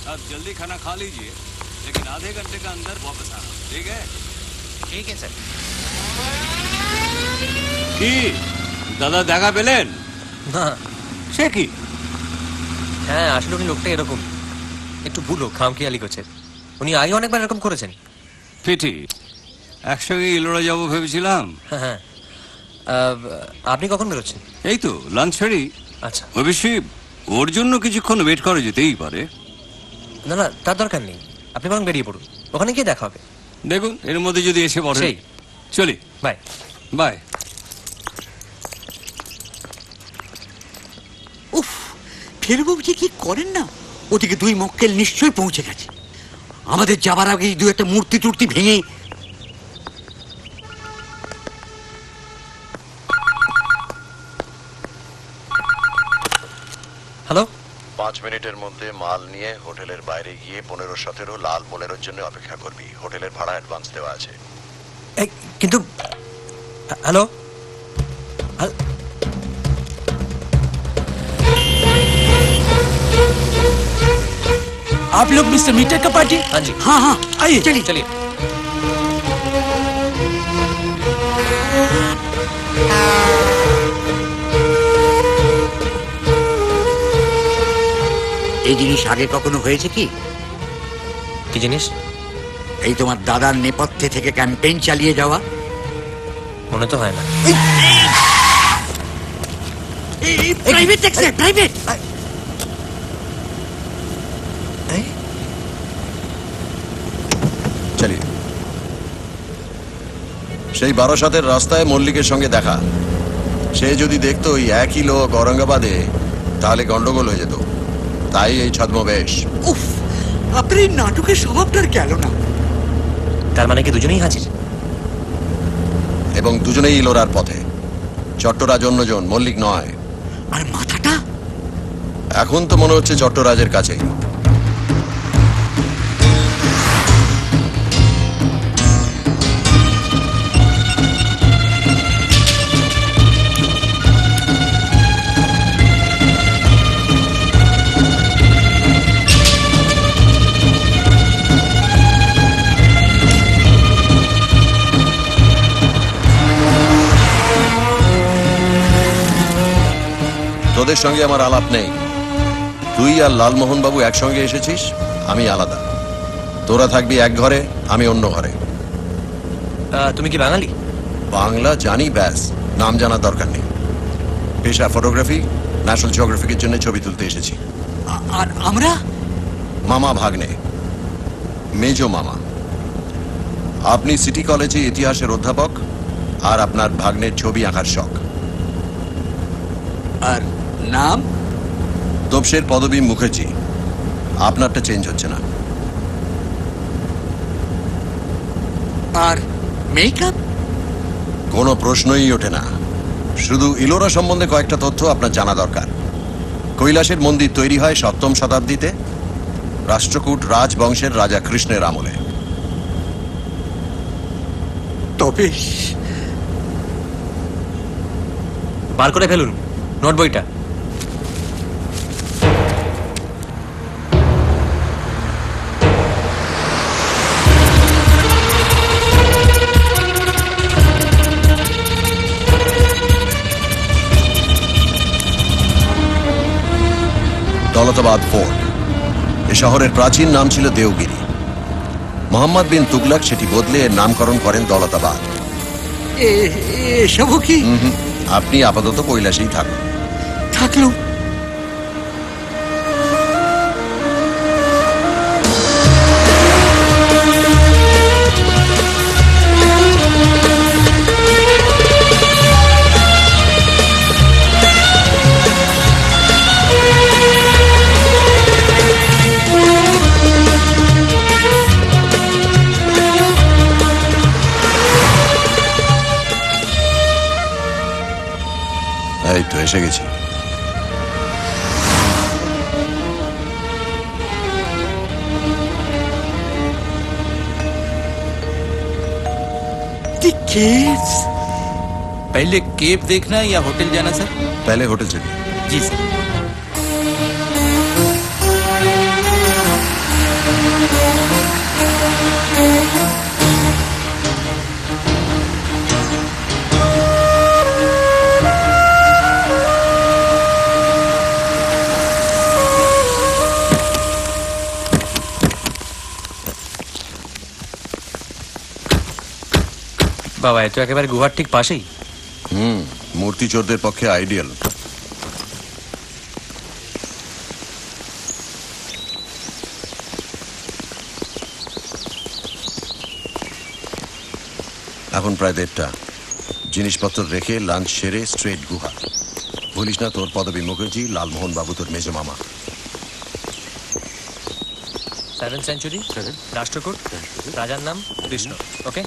आप जल्दी खाना खा लीजिए, लेकिन आधे घंटे का अंदर वापस आना, ठीक है? ঠিক আছে স্যার। কি দাদা দেখা পেলেন? না। সে কি? হ্যাঁ, আসলে উনি লোকটা এরকম একটু ভুলো খামখেয়ালি করছে। উনি আগে অনেকবার এরকম করেছেন। ফিটি একসঙ্গে ইলোরা যাবো ভেবেছিলাম। হ্যাঁ হ্যাঁ। আপনি কখন বেরোচ্ছেন? এই তো লাঞ্চ ছাড়ি। আচ্ছা। অবশ্যই ওর জন্য কিছুক্ষণ ওয়েট করা যেতেই পারে। না না, তার দরকার নেই, আপনি বরং বেরিয়ে পড়ুন, ওখানে গিয়ে দেখা হবে। দেখুন এর মধ্যে যদি এসে পড়ে। সেই। চলি। Bye bye. উফ, ফেরবাবু যে কি করেন না। ওদিকে 2 মক্কেল নিশ্চয়ই পৌঁছে গেছে। আমাদের যাবার আগে 2 একটা মূর্তি টুর্তি ভেঙে। হ্যালো। 5 মিনিটের মধ্যে মাল নিয়ে হোটেলের বাইরে গিয়ে 15-17 লাল বোলেরোর জন্য অপেক্ষা করবি। হোটেলের ভাড়া অ্যাডভান্স দেওয়া আছে। কিন্তু হ্যালো, आप लोग मिस्टर मीटर का पार्टी? हाँ जी। हाँ हाँ आइए चलिए चलिए। এই জিনিস আগে কখনো হয়েছে কি? কি জিনিস? এই তোমার দাদার নেপথ্যে থেকে ক্যাম্পেইন চালিয়ে যাওয়া। মনে তো হয় না। Private taxi, private. চলিয়ে সেই 12 রাস্তায় মল্লিকের সঙ্গে দেখা। সে যদি দেখতো ওই একই লোক ঔরঙ্গাবাদে, তাহলে গন্ডগোল হয়ে যেত। তাই এই ছদ্মবেশ। উফ, আপনার এই নাটকের স্বভাবটার গেল না। তার মানে কি দুজনেই হাজির? এবং দুজনেই ইলোরার পথে। চট্টরাজ অন্যজন, মল্লিক নয়। আর মাথাটা? এখন তো মনে হচ্ছে চট্টরাজের কাছেই। তোদের সঙ্গে আমার আলাপ নেই। তুই আর লালমোহন বাবু একসঙ্গে এসেছিস, আমি আলাদা। তোরা থাকবি এক ঘরে, আমি অন্য ঘরে। তুমি কি বাঙালি? বাংলা জানি, ব্যাস, নাম জানার দরকার নেই। পেশা ফটোগ্রাফি, ন্যাশনাল জিওগ্রাফিকের জন্য ছবি তুলতে এসেছি। আর আমরা? মামা ভাগ্নে, মেজো মামা। আপনি সিটি কলেজে ইতিহাসের অধ্যাপক, আর আপনার ভাগ্নের ছবি আঁকার শখ। আর নাম? তপসের পদবী মুখার্জি। আপনারটা চেঞ্জ হচ্ছে না। আর মেকআপ? কোনো প্রশ্নই ওঠে না। শুধু ইলোরা সম্বন্ধে কয়েকটা তথ্য আপনার জানা দরকার। কৈলাসের মন্দির তৈরি হয় 7ম শতাব্দীতে, রাষ্ট্রকূট রাজবংশের রাজা কৃষ্ণের আমলে। তবে বার করে ফেলুন নোট বইটা। দৌলতাবাদ ফোর্ট। এ শহরের প্রাচীন নাম ছিল দেওগিরি। মোহাম্মদ বিন তুগলক সেটি বদলে এর নামকরণ করেন দৌলতাবাদ। এসবও কি? আপনি আপাতত কৈলাসেই থাকুন। থাকলো। এই তো এসে গেছি। पहले केव देखना है या होटल जाना सर? पहले होटल चलिए। जी सर। বাবা, এ তো একেবারে গুহার ঠিক পাশেই। মূর্তি চোরদের পক্ষে আইডিয়াল। এখন প্রায় 1:30টা। জিনিসপত্র রেখে লাঞ্চ সেরে স্ট্রেট গুহা। বলিস না তোর পদবী মুখার্জি, লালমোহন বাবু তোর মেজো মামা। 7th সেঞ্চুরি, রাষ্ট্রকূট, রাজার নাম কৃষ্ণ। ওকে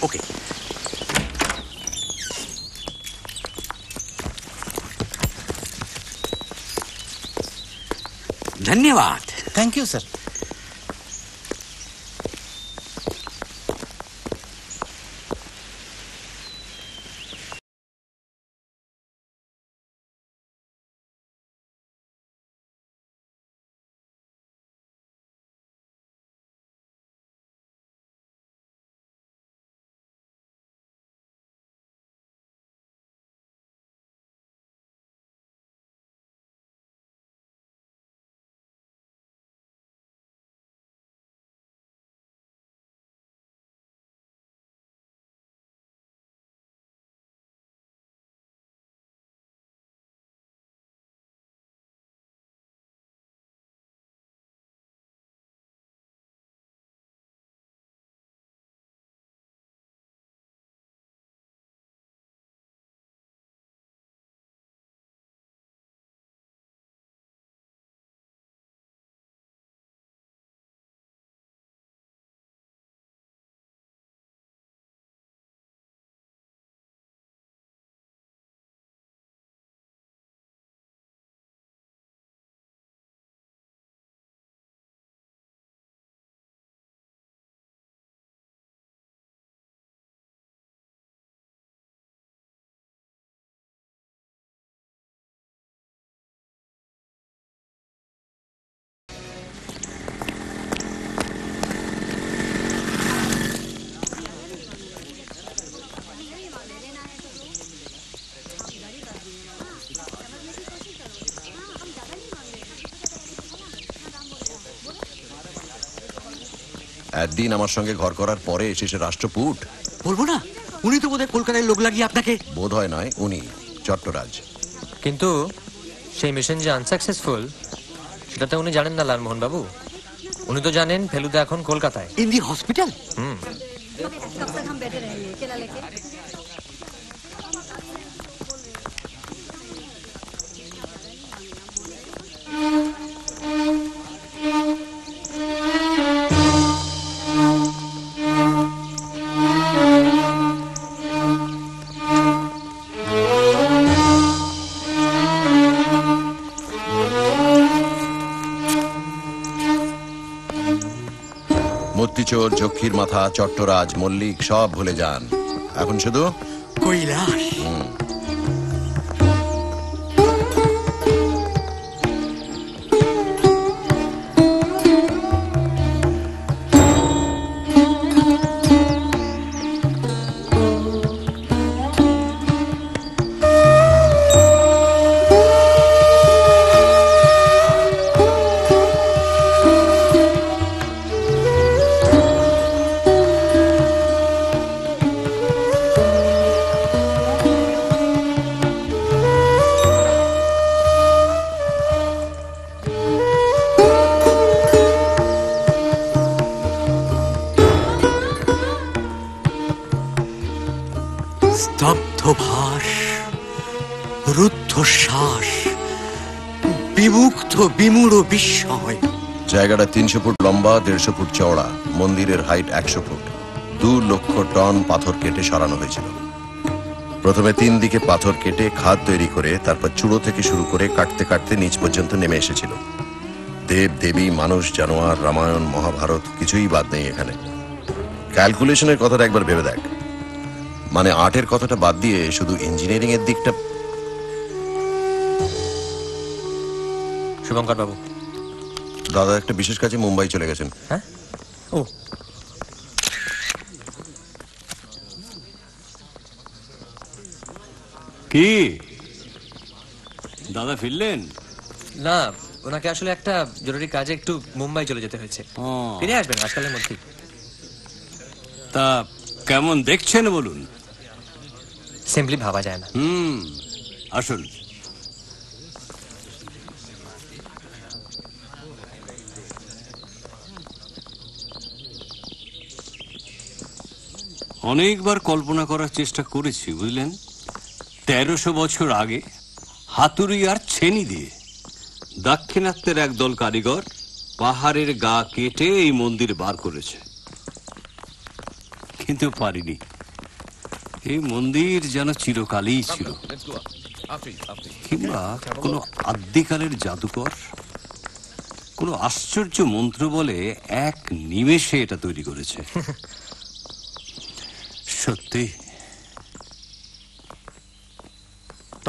ওকে। धन्यवाद। Thank you sir. একদিন আমার সঙ্গে ঘর করার পরে শেষে রাষ্ট্রপুট বলবো না, উনি তো বোধহয় কলকাতায় লোক লাগিয়ে আপনাকে। বোধ হয় নয়, উনি চট্টরাজ। কিন্তু সেই মিশন যে আনসাকসেসফুল সেটা তো উনি জানেন না লালমোহন বাবু। উনি তো জানেন ফেলুদা এখন কলকাতায় ইন দি হসপিটাল। মূর্তিচোর, যক্ষীর মাথা, চট্টরাজ, মল্লিক সব ভুলে যান। এখন শুধু কৈলাস। স্তব্ধভাস, রুদ্ধশ্বাস, বিমুগ্ধ বিমূঢ় বিস্ময়। জায়গাটা 300 ফুট লম্বা, 150 ফুট চওড়া। মন্দিরের হাইট 100 ফুট। 2 লক্ষ টন পাথর কেটে সরানো হয়েছিল। প্রথমে 3 দিকে পাথর কেটে খাদ তৈরি করে তারপর চূড়ো থেকে শুরু করে কাটতে কাটতে নিচ পর্যন্ত নেমে এসেছিল। দেব দেবী, মানুষ, জানোয়ার, রামায়ণ, মহাভারত কিছুই বাদ নেই এখানে। ক্যালকুলেশনের কথাটা একবার ভেবে দেখ। মানে আর্টের কথাটা বাদ দিয়ে শুধু ইঞ্জিনিয়ারিং এর দিকটা। শুভঙ্কর বাবু, দাদা একটা বিশেষ কাজে মুম্বাই চলে গেছেন। হ্যাঁ, ও কি দাদা ফিরলেন? না, ওনাকে আসলে একটা জরুরি কাজে একটু মুম্বাই চলে যেতে হয়েছে। ফিরে আসবেন আজকালের মধ্যেই। তা কেমন দেখছেন বলুন? সিম্পলি ভাবা যায় না। আসুন। অনেকবার কল্পনা করার চেষ্টা করেছি, বুঝলেন। 1300 বছর আগে হাতুড়ি আর ছেনি দিয়ে দাক্ষিণাত্যের একদল কারিগর পাহাড়ের গা কেটে এই মন্দির বার করেছে, কিন্তু পারিনি। এই মন্দির যেন চিরকালই ছিল, কিংবা কোনো আদ্যিকালের জাদুকর কোনো আশ্চর্য মন্ত্র বলে এক নিমেষে এটা তৈরি করেছে। সত্যি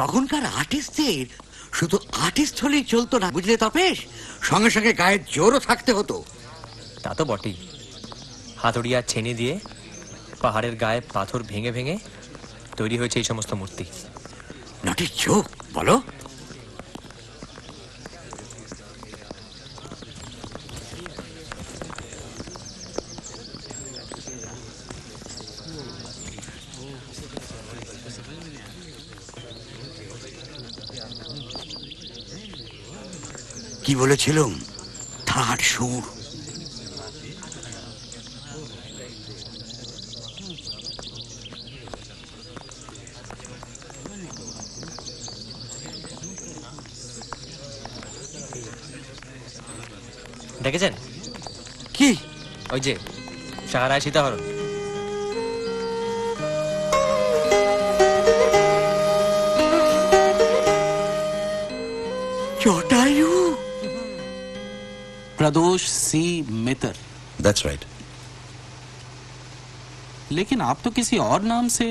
তখনকার আর্টিস্টদের শুধু আর্টিস্ট হলেই চলতো না, বুঝলে তপেশ, সঙ্গে সঙ্গে গায়ের জোরও থাকতে হতো। তা তো বটেই। হাতুড়ি আর ছেনি দিয়ে পাহাড়ের গায়ে পাথর ভেঙে ভেঙে তৈরি হয়েছে এই সমস্ত মূর্তি। নটের চোখ বলো। কি বলেছিলাম? থার্ড সুর। দেখেছেন কি? ওই যে সাহারায় সীতাহরণ। জটায়ু। प्रदोष सी मित्र। That's right. लेकिन आप तो किसी और नाम से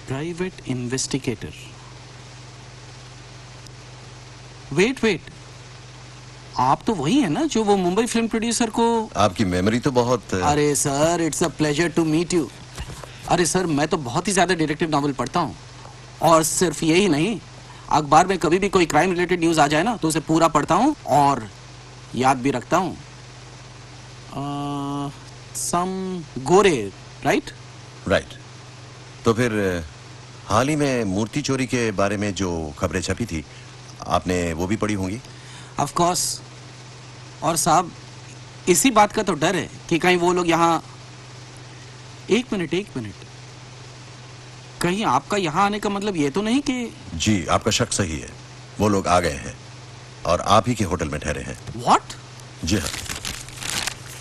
प्राइवेट इन्वेस्टिगेटर। वेट आप तो वही है ना जो वो मुंबई फिल्म प्रोड्यूसर को। आपकी मेमोरी तो बहुत। अरे sir, it's a pleasure to meet you. अरे सर, मैं तो बहुत ही ज्यादा डिटेक्टिव नॉवल पढ़ता हूँ, और सिर्फ यही नहीं, अखबार में कभी भी कोई क्राइम रिलेटेड न्यूज आ जाए ना तो उसे पूरा पढ़ता हूँ और याद भी रखता हूँ। सम गोरे, राइट? राइट। तो फिर हाल ही में मूर्ति चोरी के बारे में जो खबरें छपी थी, आपने वो भी पढ़ी होंगी? Of course. और साहब, इसी बात का तो डर है कि कहीं वो लोग यहाँ। एक मिनट, कहीं आपका यहाँ आने का मतलब ये तो नहीं कि? जी, आपका शक सही है। वो लोग आ गए हैं और आप ही के होटल में ठहरे हैं। व्हाट? जी हाँ।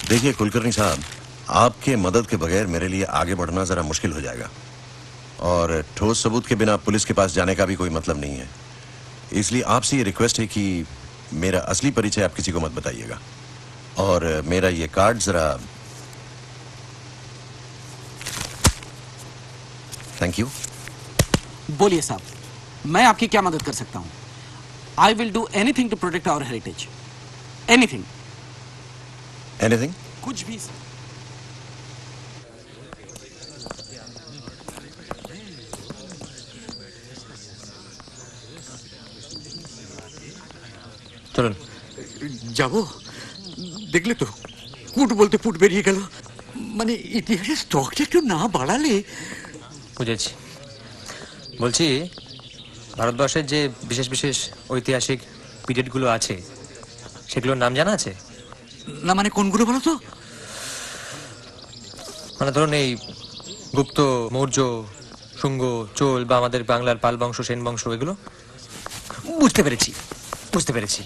देखिए कुलकर्णी साहब, आपके मदद के बगैर मेरे लिए आगे बढ़ना जरा मुश्किल हो जाएगा, और ठोस सबूत के बिना पुलिस के पास जाने का भी कोई मतलब नहीं है। इसलिए आपसे ये रिक्वेस्ट है कि मेरा असली परिचय आप किसी को मत बताइएगा, और मेरा ये कार्ड जरा। Thank you. बोलिए साहब, मैं आपकी क्या मदद कर सकता हूँ? I will do anything to protect our heritage. Anything. Anything? कुछ भी। চলুন যাবো। দেখলে তো, পুট বলতে পুট বেরিয়ে গেল। মানে ইতিহাসের স্টকটা একটু না বাড়ালে। বুঝেছি। বলছি, ভারতবর্ষের যে বিশেষ বিশেষ ঐতিহাসিক পিরিয়ডগুলো আছে, সেগুলোর নাম জানা আছে? না মানে কোনগুলো বলো তো? মানে ধরুন এই গুপ্ত, মৌর্য, শুঙ্গ, চোল বা আমাদের বাংলার পাল বংশ, সেন বংশ, এগুলো? বুঝতে পেরেছি।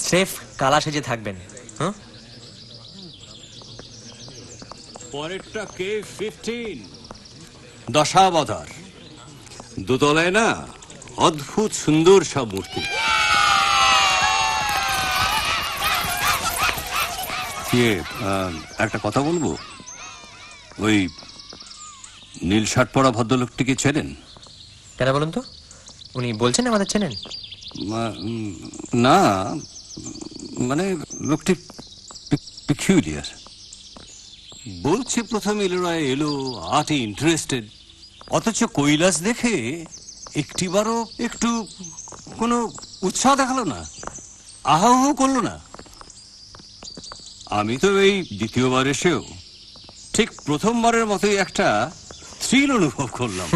সেফ কালা সেজে থাকবেন। হ্যাঁ, পরেরটা K15 দশাবতার। দোতলায় না, অদ্ভুত সুন্দর সব মূর্তি। একটা কথা বলবো, ওই নীল শার্ট পরা ভদ্রলোকটিকে চেনেন? কেন বলুন তো? উনি বলছেন আমাদের চেনেন? না, মানে লোকটি পিকিউলিয়ার। বলছে প্রথম ইলোরায় এলো, আর্টে ইন্টারেস্টেড, অথচ কৈলাস দেখে একটিবারও একটু কোনো উৎসাহ দেখালো না, আহাহ করলো না। আমি তো এই দ্বিতীয়বার এসেও ঠিক প্রথমবারের মতোই একটা থ্রিল অনুভব করলাম।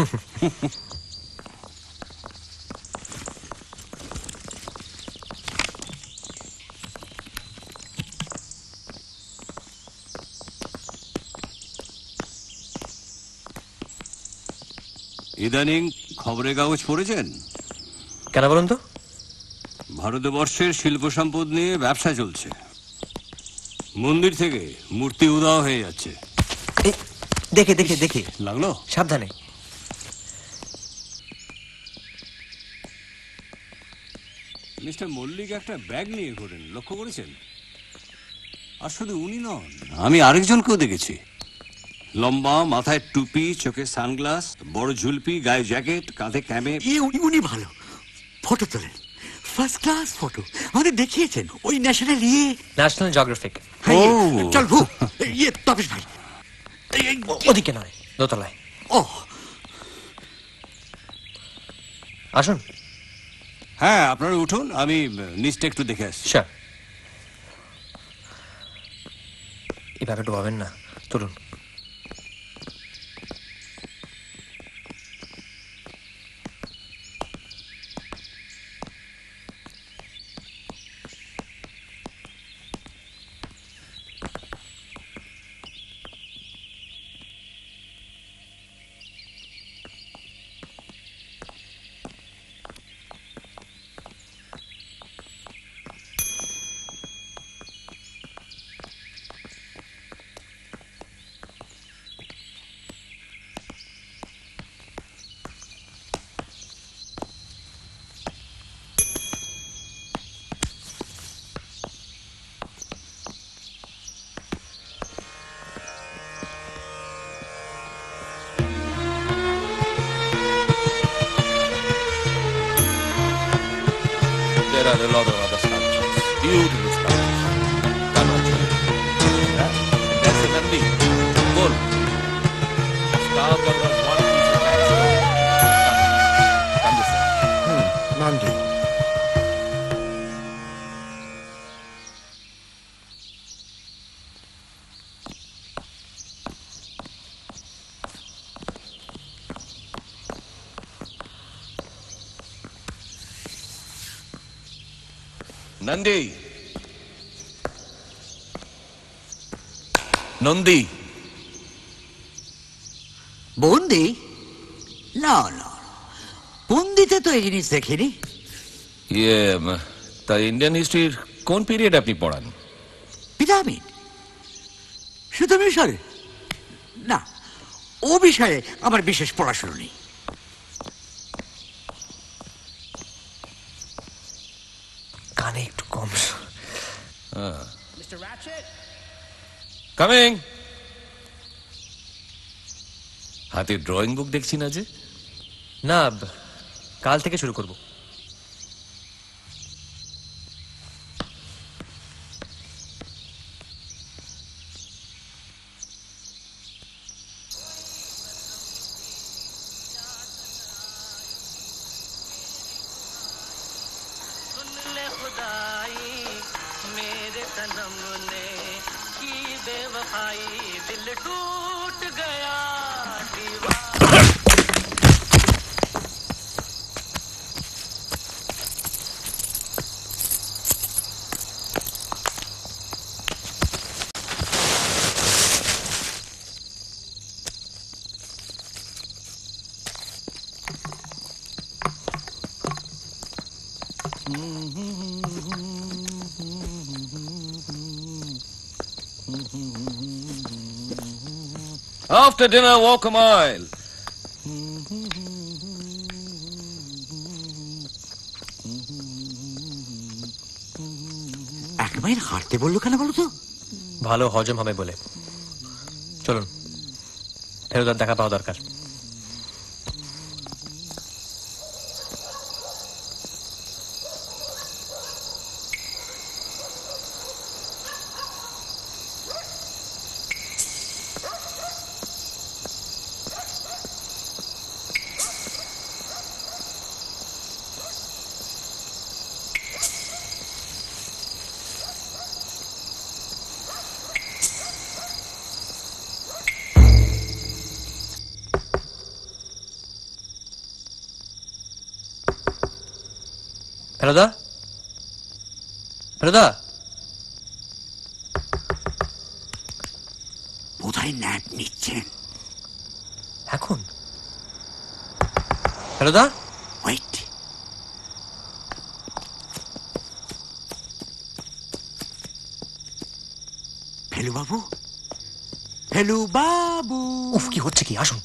ইদানিং খবরের কাগজ পড়েছেন? কেন বলুন তো? ভারতবর্ষের শিল্প সম্পদ নিয়ে ব্যবসা চলছে। মন্দির থেকে মূর্তি উধাও হয়ে যাচ্ছে। দেখে লাগলো? সাবধানে। মিস্টার মল্লিক একটা ব্যাগ নিয়ে ঘোরেন, লক্ষ্য করেছেন? আর শুধু উনি নন, আমি আরেকজনকেও দেখেছি। লম্বা, মাথায় টুপি, চোখে সানগ্লাস, বড় ঝুলপি, গায়ে জ্যাকেট, কাঁধে ক্যামে। উনি ভালো ফটো তোলেন, ফার্স্ট ক্লাস ফটো। আমাদের দেখিয়েছেন ওই ন্যাশনাল জিওগ্রাফিক। চল ভু, তপেশ ভাই ওদিকে নয়, দোতলায়। ও আসুন। হ্যাঁ, আপনারা উঠুন, আমি নিচটা একটু দেখে আসছি। এভাবে ডোবাবেন না, চলুন। There are a lot of other sculptures, beautiful sculptures. That's a Nandi, gold, carved out of one piece of limestone. Come this way. Nandi. Nandi, Nandi, বন্দি? না না, বন্দিতে তো এই জিনিস দেখিনি। তা ইন্ডিয়ান হিস্ট্রির কোন পিরিয়ড আপনি পড়ান? পিরামিড? শুধু মিশরে? না, ও বিষয়ে আমার বিশেষ পড়াশোনা নেই। কানে একটু কম। কামিং। হাতে ড্রয়িং বুক দেখছি না যে? না, কাল থেকে শুরু করব। After dinner, walk a mile. এক মাইল হাঁটতে বললো কেন বলো তো? ভালো হজম হবে বলে। চলুন, ফেরোদার দেখা পাওয়া দরকার। ফেরোদা, ফেরোদা, বোধহয় ন্যাপ নিচ্ছেন এখন। ফেরোদা, ওয়েট। ফেলু বাবু, ফেলু বাবু। উফ, কি হচ্ছে কি? আসুন।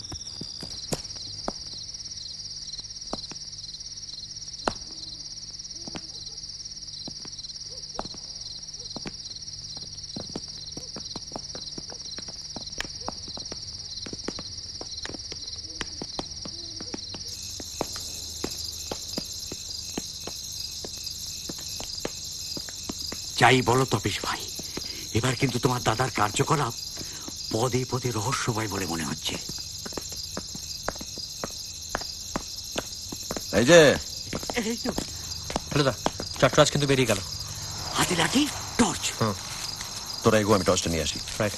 যাই বলো তপেশ ভাই, এবার কিন্তু তোমার দাদার কার্যকলাপ পদে পদে রহস্যময় বলে মনে হচ্ছে। এই যে ফেরোদা, চট্টরাজ কিন্তু বেরিয়ে গেল। হাতে লাঠি, টর্চ। তোরা এগো, আমি টর্চটা নিয়ে আসি। রাইট।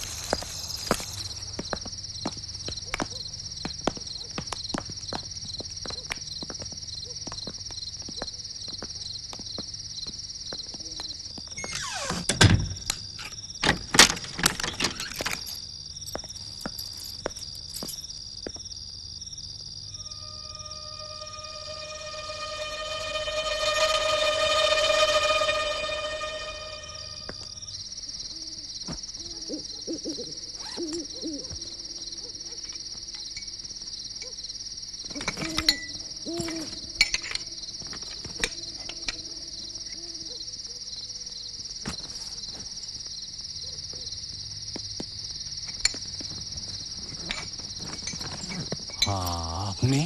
আপনি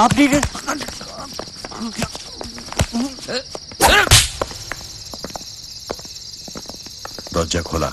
আপনি দরজা খোলা।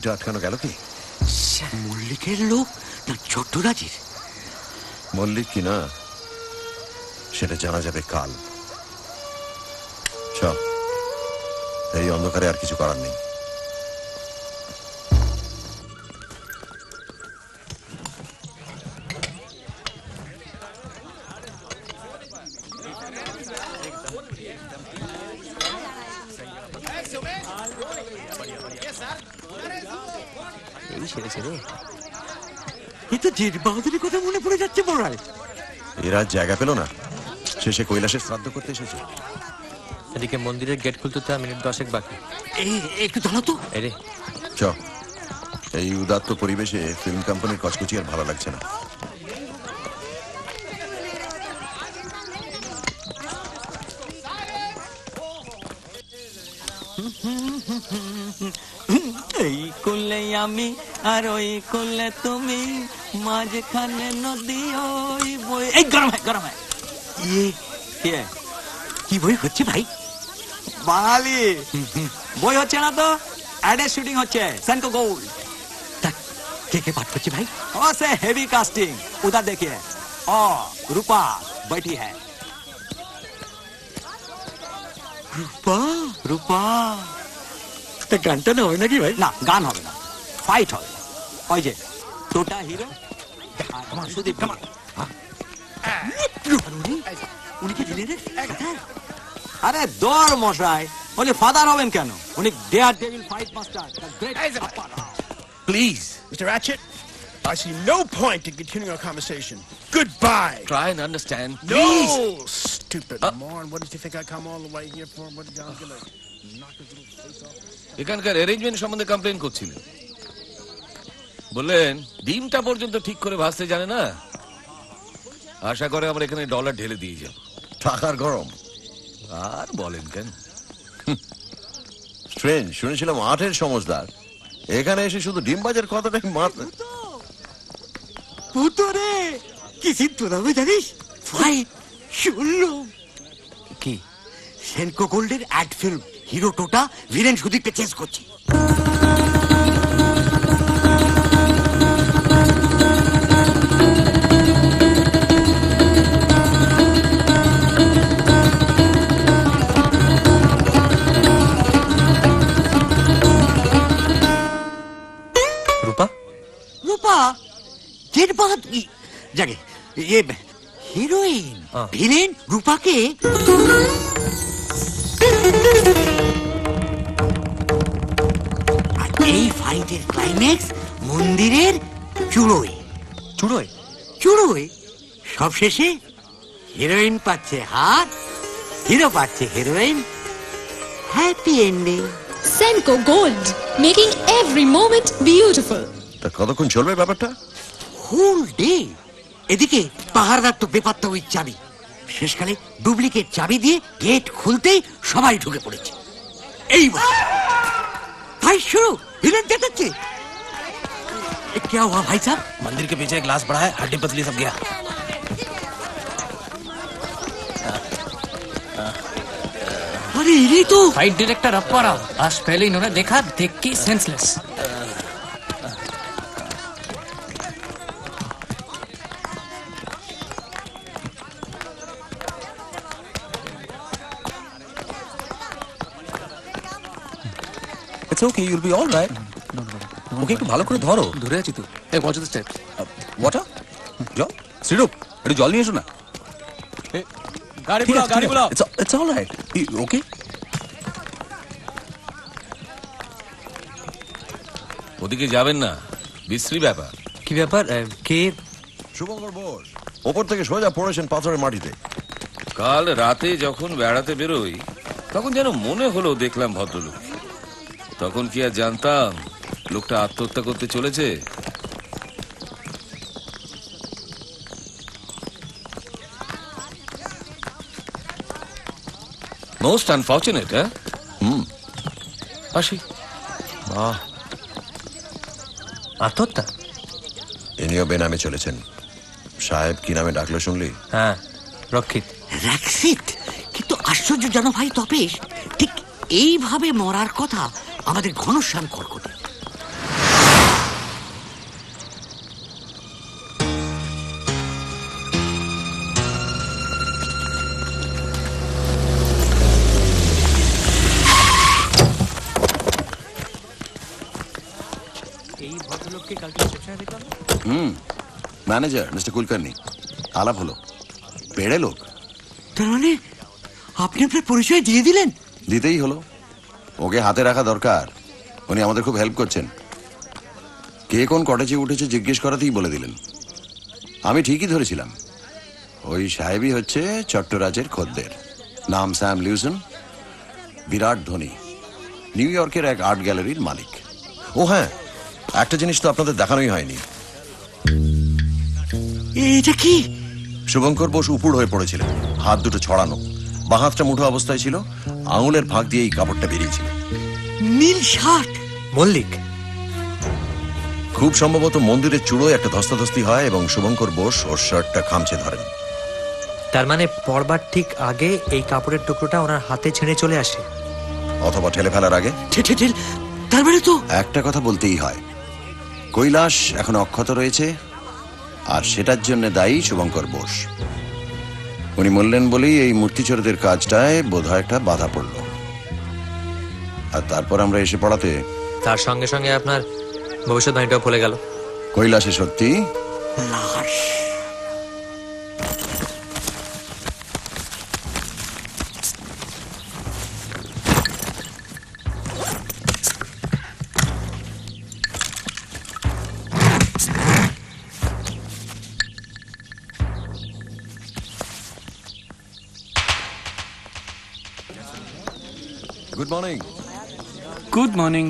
গুলিটা আটকানো গেল কি? মল্লিকের লোক না ছোট্টরাজের? মল্লিক কি না সেটা জানা যাবে কাল। চল, এই অন্ধকারে আর কিছু করার নেই। এই সেরেছে রে। এ তো জেঠ বাহাদুরের কথা মনে পড়ে যাচ্ছে মরায়। এরা জায়গা পেল না, শেষে কৈলাসের শ্রাদ্ধ করতে এসেছে। এদিকে মন্দিরের গেট খুলতে তো মিনিট 10 বাকি। একটু দাঁড়াও তো। এই রে চ, এই উদাত্ত পরিবেশে ফিল্ম কোম্পানির কচকচি আর ভালো লাগছে না। এই কোলে আমি আর ওই কোলে তুমি, মাঝখানে নদী ওই বই। এই গরম হয় গরম হয়। কি বই হচ্ছে ভাই? বাঙালি বই হচ্ছে না তো, অ্যাডের শুটিং হচ্ছে সেনকো গোল্ড। কে কে পাঠ করছে ভাই? ও সে হেভি কাস্টিং, উधर देखिए। ओ रूपा बैठी है। রূপা? রূপা তা গানটা না হয় নাকি ভাই? না, গান হবে না, ফাইট হবে। ওই যে টোটা হিরো আমার সুদীপ কামাল। উনি কি দিলেন? আরে দর মশাই, উনি ফাদার হবেন কেন? উনি daredevil fight master. Please, Mr. Ratchet, I see no point in continuing our conversation. Goodbye. Try and understand. No, Please. stupid moron. What did you think I come all the way here for? What did y'all gonna knock his little face off? এখানকার arrangement সম্বন্ধে complain করছিলেন, বললেন ডিমটা পর্যন্ত ঠিক করে ভাজতে জানে না। আশা করে আমরা এখানে ডলার ঢেলে দিয়ে যাব। টাকার গরম আর বলেন কেন? স্ট্রেঞ্জ, শুনেছিলাম 8-এর সমজদার, এখানে এসে শুধু ডিম বাজার কথাটাই মাত্র। পুতরে কি সিদ্ধ হবে জানিস? ভাই শুনলো কি? সেনকো গোল্ডের অ্যাড ফিল্ম, হিরো টোটা ভিলেন সুদীপকে চেস করছে। রূপা? রূপা জেঠ বাহাদুর জাগে ये হিরোইন ভিলেন রূপাকে এই ফাইটের ক্লাইম্যাক্স মন্দিরের চূড়োয়। চূড়োয়? চূড়োয় সবশেষে হিরোইন পাচ্ছে হাত, হিরো পাচ্ছে heroine. Happy ending. Senko Gold, making every moment beautiful. তা কতক্ষণ চলবে ব্যাপারটা? Whole day. এদিকে পাহাড়দার তো বেপাত্তা ওই চাবি, শেষকালে ডুপ্লিকেট চাবি দিয়ে গেট খুলতেই সবাই ঢুকে পড়েছে। এইবার ভাই শুরু, ভিলেন দেখাচ্ছে। क्या हुआ भाई साहब? मंदिर के पीछे एक ग्लास पड़ा है, हड्डी पतली सब गया। अरे ये तो फाइट डायरेक्टर अप्पारा, आज पहले इन्होंने देखा, देख के senseless. It's okay, you'll be all right. ওকে একটু ভালো করে ধরো। ধরে আছি তো। এই ওয়াচ দ্য স্টেপ। ওয়াটার? জল? শ্রীরূপ, একটু জল নিয়ে এসো না। গাড়ি বুলাও, গাড়ি বুলাও। It's all right. ওকে? ওদিকে যাবেন না, বিশ্রী ব্যাপার। কি ব্যাপার? কে? শুভঙ্কর বোস ওপর থেকে সোজা পড়েছেন পাথরের মাটিতে। কাল রাতে যখন বেড়াতে বেরোই তখন যেন মনে হলো দেখলাম ভদ্রলোক। তখন কি আর জানতাম লোকটা আত্মহত্যা করতে চলেছে। Most unfortunate. হ্যাঁ, আসি। বাহ, আত্মহত্যা? ইনিও বেনামে চলেছেন। সাহেব কি নামে ডাকলো শুনলি? হ্যাঁ, রক্ষিত। রক্ষিত? কিন্তু আশ্চর্য জানো ভাই তপেশ, ঠিক এইভাবে মরার কথা আমাদের ঘনশ্যাম কর্কটে। ম্যানেজার মিস্টার কুলকার্নি আলাপ হলো, পেড়ে লোক। তার মানে আপনি আপনার পরিচয় দিয়ে দিলেন? দিতেই হলো, ওকে হাতে রাখা দরকার। উনি আমাদের খুব হেল্প করছেন। কে কোন কটেজে উঠেছে জিজ্ঞেস করাতেই বলে দিলেন। আমি ঠিকই ধরেছিলাম, ওই সাহেবই হচ্ছে চট্টরাজের খদ্দের। নাম স্যাম লিউসন, বিরাট ধনী, নিউ ইয়র্কের এক আর্ট গ্যালারির মালিক। ও হ্যাঁ, একটা জিনিস তো আপনাদের দেখানোই হয়নি। এটা কি? শুভঙ্কর বোস উপুড় হয়ে পড়েছিলেন, হাত দুটো ছড়ানো, বাঁ হাতটা মুঠো অবস্থায় ছিল, আঙুলের ফাঁক দিয়ে এই কাপড়টা বেরিয়েছিল। নীল শার্ট। মল্লিক খুব সম্ভবত মন্দিরের চূড়োয় একটা ধস্তাধস্তি হয় এবং শুভঙ্কর বোস ওর শার্টটা খামচে ধরেন। তার মানে পড়বার ঠিক আগে এই কাপড়ের টুকরোটা ওনার হাতে ছেড়ে চলে আসে, অথবা ঠেলে ফেলার আগে। তার মানে তো একটা কথা বলতেই হয়, কৈলাস এখন অক্ষত রয়েছে, আর সেটার জন্য দায়ী শুভঙ্কর বোস। উনি বললেন বলেই এই মূর্তিচোরদের কাজটায় বোধহয় একটা বাধা পড়ল, আর তারপর আমরা এসে পড়াতে তার সঙ্গে সঙ্গে আপনার ভবিষ্যৎবাণীটাও ফলে গেল। কৈলাসে সত্যি লাশ। Good morning. Good morning.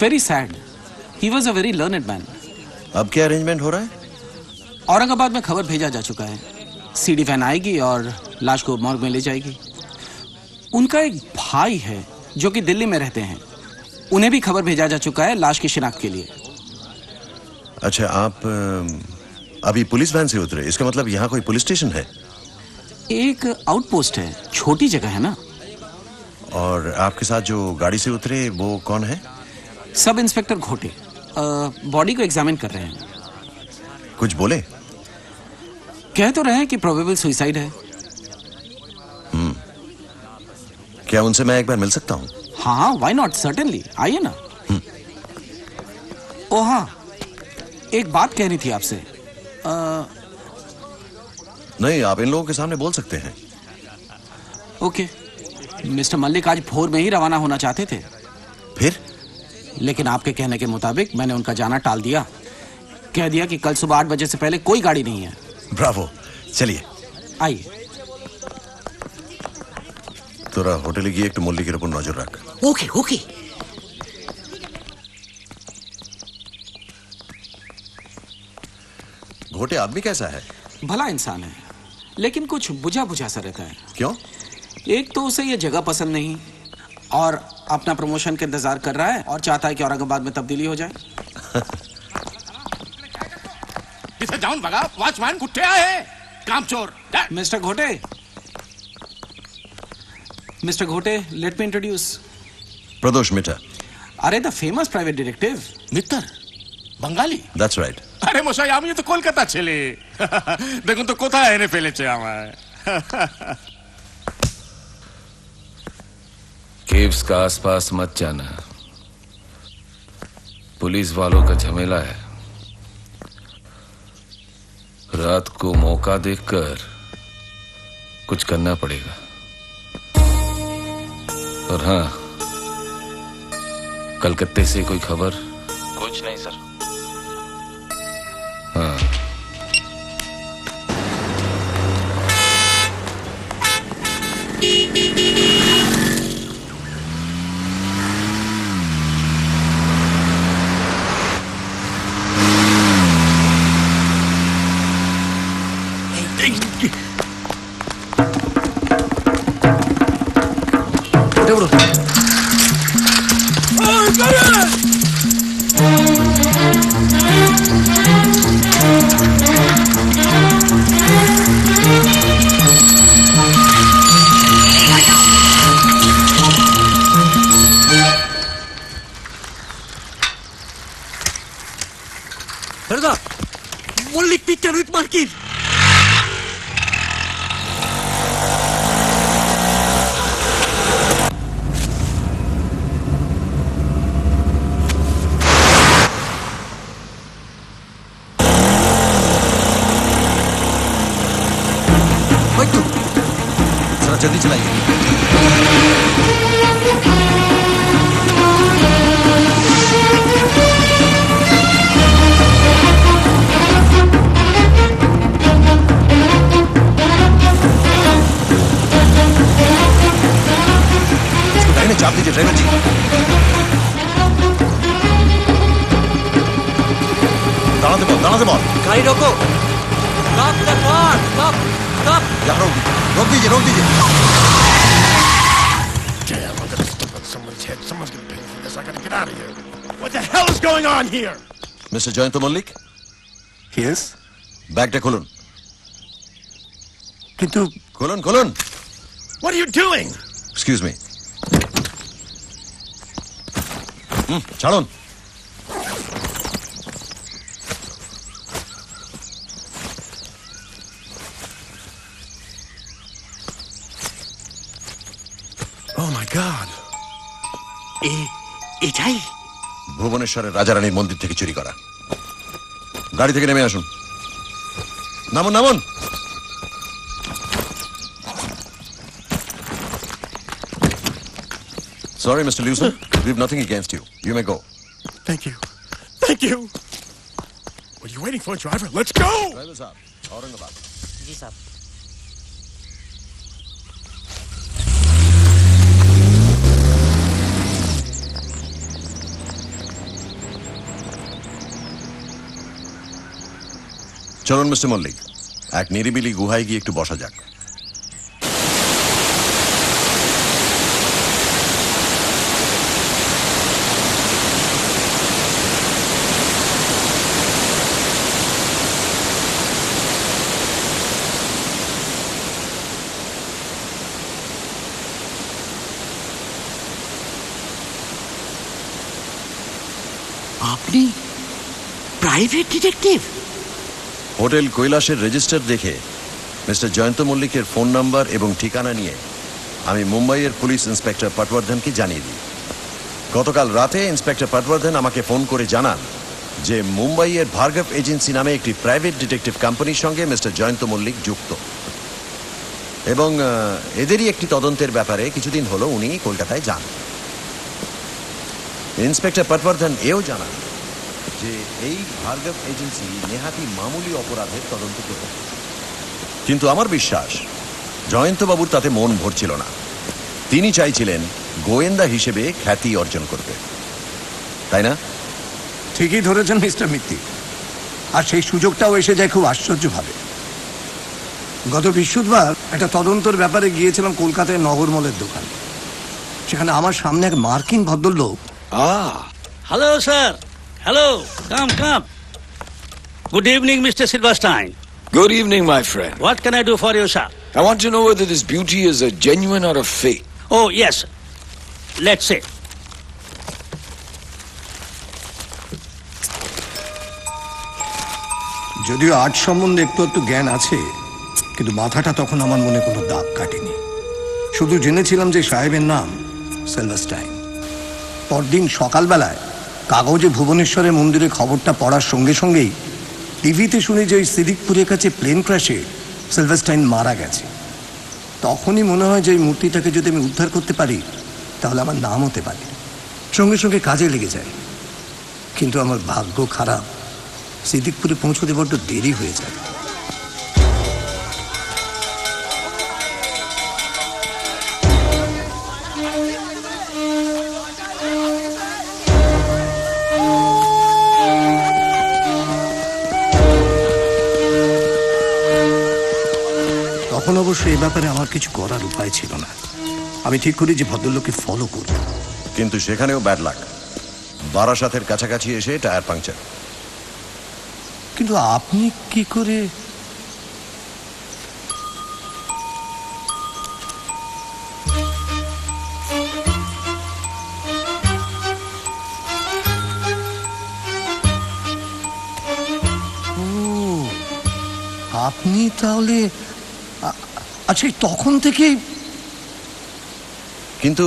Very sad, he was a very learned man. अब क्या अरेंजमेंट हो रहा है? औरंगाबाद में खबर भेजा जा चुका है, सीडी वैन आएगी और लाश को मॉर्ग में ले जाएगी। उनका एक भाई है जो कि दिल्ली में रहते हैं, उन्हें भी खबर भेजा जा चुका है लाश की शिनाख्त के लिए। अच्छा, आप अभी पुलिस वैन से उतरे, इसका मतलब यहाँ कोई पुलिस स्टेशन है? एक आउटपोस्ट है, छोटी जगह है ना। और आपके साथ जो गाड़ी से उतरे वो कौन है? सब इंस्पेक्टर घोटे बॉडी को एग्जामिन कर रहे हैं। कुछ बोले? कह तो रहे हैं कि प्रोबेबल सुसाइड है। क्या उनसे मैं एक बार मिल सकता हूँ? हाँ, व्हाई नॉट, सर्टेनली, आइए ना। ओ हाँ, एक बात कहनी थी आपसे। नहीं, आप इन लोगों के सामने बोल सकते हैं। ओके। मिस्टर मल्लिक आज भोर में ही रवाना होना चाहते थे, फिर? लेकिन आपके कहने के मुताबिक मैंने उनका जाना टाल दिया। कह दिया कि कल सुबह 8 बजे से पहले कोई गाड़ी नहीं है। ब्रावो, चलिए आइए। তোরা হোটেলে গিয়ে একটু মল্লিকের উপর নজর রাখ। ওকে ওকে। घोटे आदमी कैसा है? भला इंसान है, लेकिन कुछ बुझा बुझा सा रहता है। क्यों? एक तो उसे ये जगह पसंद नहीं, और अपना प्रमोशन का इंतजार कर रहा है और चाहता है कि औरंगाबाद में तब्दीली हो जाए। इसे जाऊन भगा, वॉचमैन कुत्ते आए, कामचोर। मिस्टर घोटे, मिस्टर घोटे, let me introduce. Pradosh Mitra. अरे the famous private detective Mitter Bangali. That's right. আরে মশাই, আমি তো কলকাতা ছেলে। দেখুন তো কোথায় এনে ফেলেছে আমায়। केव्स का आसपास मत जाना, पुलिस वालों का झमेला है। रात को मौका देखकर कुछ करना पड़ेगा। और हाँ, कलकत्ते से कोई खबर? कुछ नहीं सर। हाँ, মল্লিক পিকচার উইথ মার্কিন। जरा जल्दी चलाइए। चाप दीजिए ड्राइवर जी। दाना दे बॉल। गाड़ी रोको। Stop the car. Stop. Stop. यहाँ रोक दीजिए रोक दीजिए। Damn, I'm gonna step on someone's head. Someone's gonna pay for this. I gotta get out of here. What the hell is going on here? Mister Jayant Mallick. Yes? बैगটা খুলুন। কিন্তু খুলুন। What are you doing? Excuse me. ছাড়ুন। Oh my God. এটাই ভুবনেশ্বরের রাজারানীর মন্দির থেকে চুরি করা। গাড়ি থেকে নেমে আসুন। নামুন। Sorry, Mr. Lewson. We have nothing against you. You may go. Thank you. Thank you. What are you waiting for, driver? Let's go! Driver साहब, औरंगाबाद। जी साहब। চলুন মিস্টার মল্লিক, এক নিরিবিলি গুহায় গিয়ে একটু বসা যাক। আপনি প্রাইভেট ডিটেকটিভ? হোটেল কৈলাসের রেজিস্টার দেখে মিস্টার জয়ন্ত মল্লিকের ফোন নাম্বার এবং ঠিকানা নিয়ে আমি মুম্বাইয়ের পুলিশ ইন্সপেক্টর পটবর্ধনকে জানিয়ে দিই। গতকাল রাতে ইন্সপেক্টর পটবর্ধন আমাকে ফোন করে জানান যে মুম্বাইয়ের ভার্গব এজেন্সি নামে একটি প্রাইভেট ডিটেকটিভ কোম্পানির সঙ্গে মিস্টার জয়ন্ত মল্লিক যুক্ত এবং এদেরই একটি তদন্তের ব্যাপারে কিছুদিন হলো উনি কলকাতায় যান। ইন্সপেক্টর পটবর্ধন এও জানান যে এই ভার্গব এজেন্সি নেহাতি মামুলি অপরাধের তদন্ত করে, কিন্তু আমার বিশ্বাস জয়ন্তবাবুর তাতে মন ভরছিল না। তিনি চাইছিলেন গোয়েন্দা হিসেবে খ্যাতি অর্জন করতে, তাই না? ঠিকই ধরেছেন মিস্টার মিত্তি, আর সেই সুযোগটাও এসে যায় খুব আশ্চর্যভাবে। গত বৃহস্পতিবার একটা তদন্তের ব্যাপারে গিয়েছিলাম কলকাতায় নগরমলের দোকানে। সেখানে আমার সামনে এক মার্কিন ভদ্রলোক। Hello, sir. Hello. Come. Good evening, Mr. Silverstein. Good evening, my friend. What can I do for you, sir? I want to know whether this beauty is a genuine or a fake. Oh, yes. Let's see. যদিও art সম্বন্ধে একটু জ্ঞান আছে, কিন্তু মাথাটা তখন আমার মনে কোনো দাগ কাটেনি। শুধু জেনেছিলাম যে সাহেবের নাম সিলভারস্টাইন। পরদিন সকালবেলায় কাগজে ভুবনেশ্বরের মন্দিরে খবরটা পড়ার সঙ্গে সঙ্গেই টিভিতে শুনি যে ওই সিদ্দিকপুরের কাছে প্লেন ক্র্যাশে সিলভারস্টাইন মারা গেছে। তখনই মনে হয় যে এই মূর্তিটাকে যদি আমি উদ্ধার করতে পারি তাহলে আমার নাম হতে পারে। সঙ্গে সঙ্গে কাজে লেগে যায়, কিন্তু আমার ভাগ্য খারাপ, সিদ্দিকপুরে পৌঁছতে বড্ড দেরি হয়ে যায়। তখন অবশ্য এই ব্যাপারে আমার কিছু করার উপায় ছিল না। আমি ঠিক করি যে ভদ্রলোককে ফলো করব, কিন্তু সেখানেও ব্যাড লাক। বারাসাতের কাছাকাছি এসে টায়ার পাংচার। কিন্তু আপনি কি করে? আপনি তাহলে আচ্ছা তখন থেকে। কিন্তু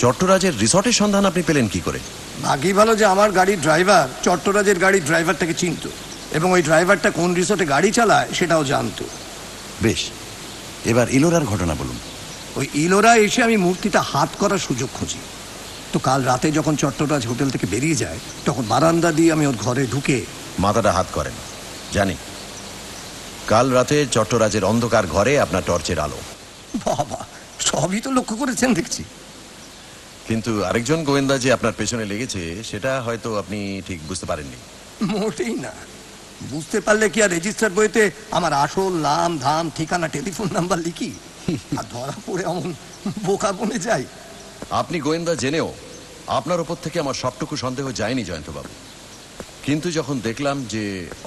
চট্টরাজের রিসর্টের সন্ধান আপনি পেলেন কি করে? ভাগ্যই ভালো যে আমার গাড়ির ড্রাইভার চট্টরাজের গাড়ির ড্রাইভারটাকে চিনত, এবং ওই ড্রাইভারটা কোন রিসর্টে গাড়ি চালায় সেটাও জানতো। বেশ, এবার ইলোরার ঘটনা বলুন। ওই ইলোরা এসে আমি মূর্তিটা হাত করার সুযোগ খুঁজি। তো কাল রাতে যখন চট্টরাজ হোটেল থেকে বেরিয়ে যায় তখন বারান্দা দিয়ে আমি ওর ঘরে ঢুকে মাথাটা হাত করেন। জানি কাল রাতে চট্টরাজের অন্ধকার ঘরে আপনার টর্চের আলো। বাবা, সবই তো লক্ষ্য করেছেন দেখছি। কিন্তু আরেকজন গোয়েন্দা যে আপনার পেছনে লেগেছে সেটা হয়তো আপনি ঠিক বুঝতে পারেননি। মোটেই না। বুঝতে পারলে কি আর রেজিস্টার বইতে আমার আসল নাম, ধাম, ঠিকানা, টেলিফোন নাম্বার লিখি আর ধরা পড়ে অমন বোকা বনে যাই? আপনি গোয়েন্দা জেনেও আপনার ওপর থেকে আমার সবটুকু সন্দেহ যায়নি জয়ন্তবাবু। কিন্তু যখন দেখলাম যে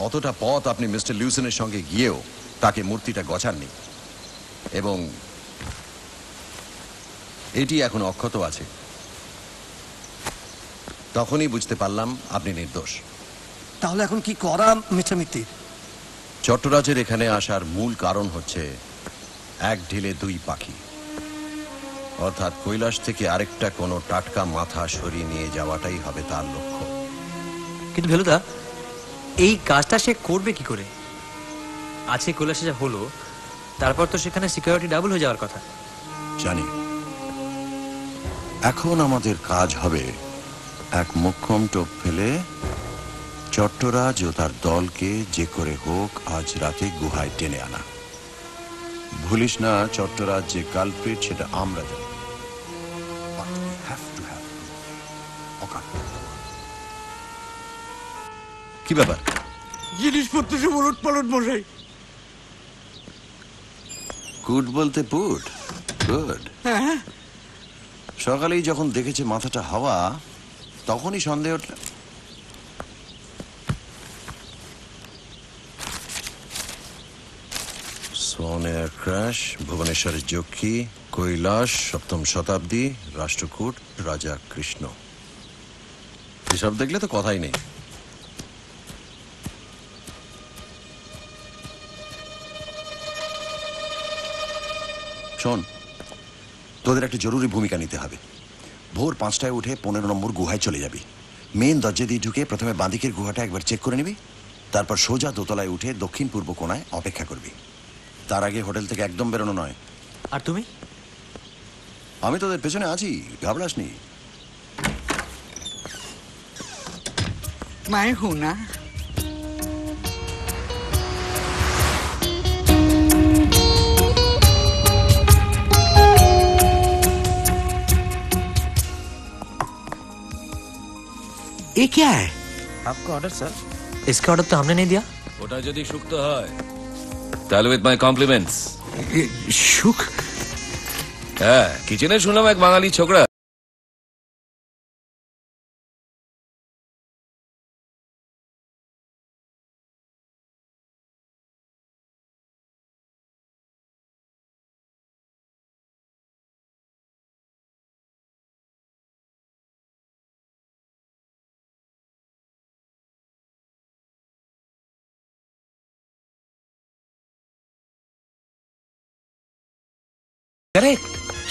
অতটা পথ আপনি মিস্টার লিউসনের সঙ্গে গিয়েও তাকে মূর্তিটা গছাননি এবং এটি এখন অক্ষত আছে, তখনই বুঝতে পারলাম আপনি নির্দোষ। তাহলে এখন কি করা মিস্টার মিত্তির? চট্টরাজের এখানে আসার মূল কারণ হচ্ছে এক ঢিলে দুই পাখি, অর্থাৎ কৈলাস থেকে আরেকটা কোনো টাটকা মাথা সরিয়ে নিয়ে যাওয়াটাই হবে তার লক্ষ্য। কিন্তু ভেলুদা, এই কাজটা সে করবে কি করে? আজকে কৈলাসে যা হলো তারপর তো সেখানে সিকিউরিটি ডাবল হয়ে যাওয়ার কথা। জানি। এখন আমাদের কাজ হবে এক মোক্ষম টোপ ফেলে চট্টরাজ ও তার দলকে যে করে হোক আজ রাতে গুহায় টেনে আনা। ভুলিস না, চট্টরাজ যে কালপ্রিট সেটা আমরা জানি। কি ব্যাপার? জিনিসপত্র সব উলট পালট মশাই। কুট বলতে পুট? গুড। হ্যাঁ, সকালেই যখন দেখেছে মাথাটা হাওয়া তখনই সন্দেহ উঠল। সোন এয়ার ক্র্যাশ, ভুবনেশ্বরের যক্ষী, কৈলাস, 7ম শতাব্দী, রাষ্ট্রকূট, রাজা কৃষ্ণ। এসব দেখলে তো কথাই নেই। শোন, তোদের একটা জরুরি ভূমিকা নিতে হবে। ভোর 5টায় উঠে 15 নম্বর গুহায় চলে যাবি। মেন দরজা দিয়ে ঢুকে প্রথমে বাঁদিকের গুহাটা একবার চেক করে নিবি, তারপর সোজা দোতলায় উঠে দক্ষিণ পূর্ব কোণায় অপেক্ষা করবি। তার আগে হোটেল থেকে একদম বেরোনো নয়। আর তুমি? আমি তোদের পেছনে আছি, ঘাবড়াস নি। मैं हूं ना। ये क्या है? आपका ऑर्डर सर। इसका ऑर्डर तो हमने नहीं दिया। ওটা যদি শুক্তো হয় তাহলে উইথ মাই কমপ্লিমেন্টস। সুখ? হ্যাঁ, কিচেনে শুনলাম এক বাঙালি ছোকরা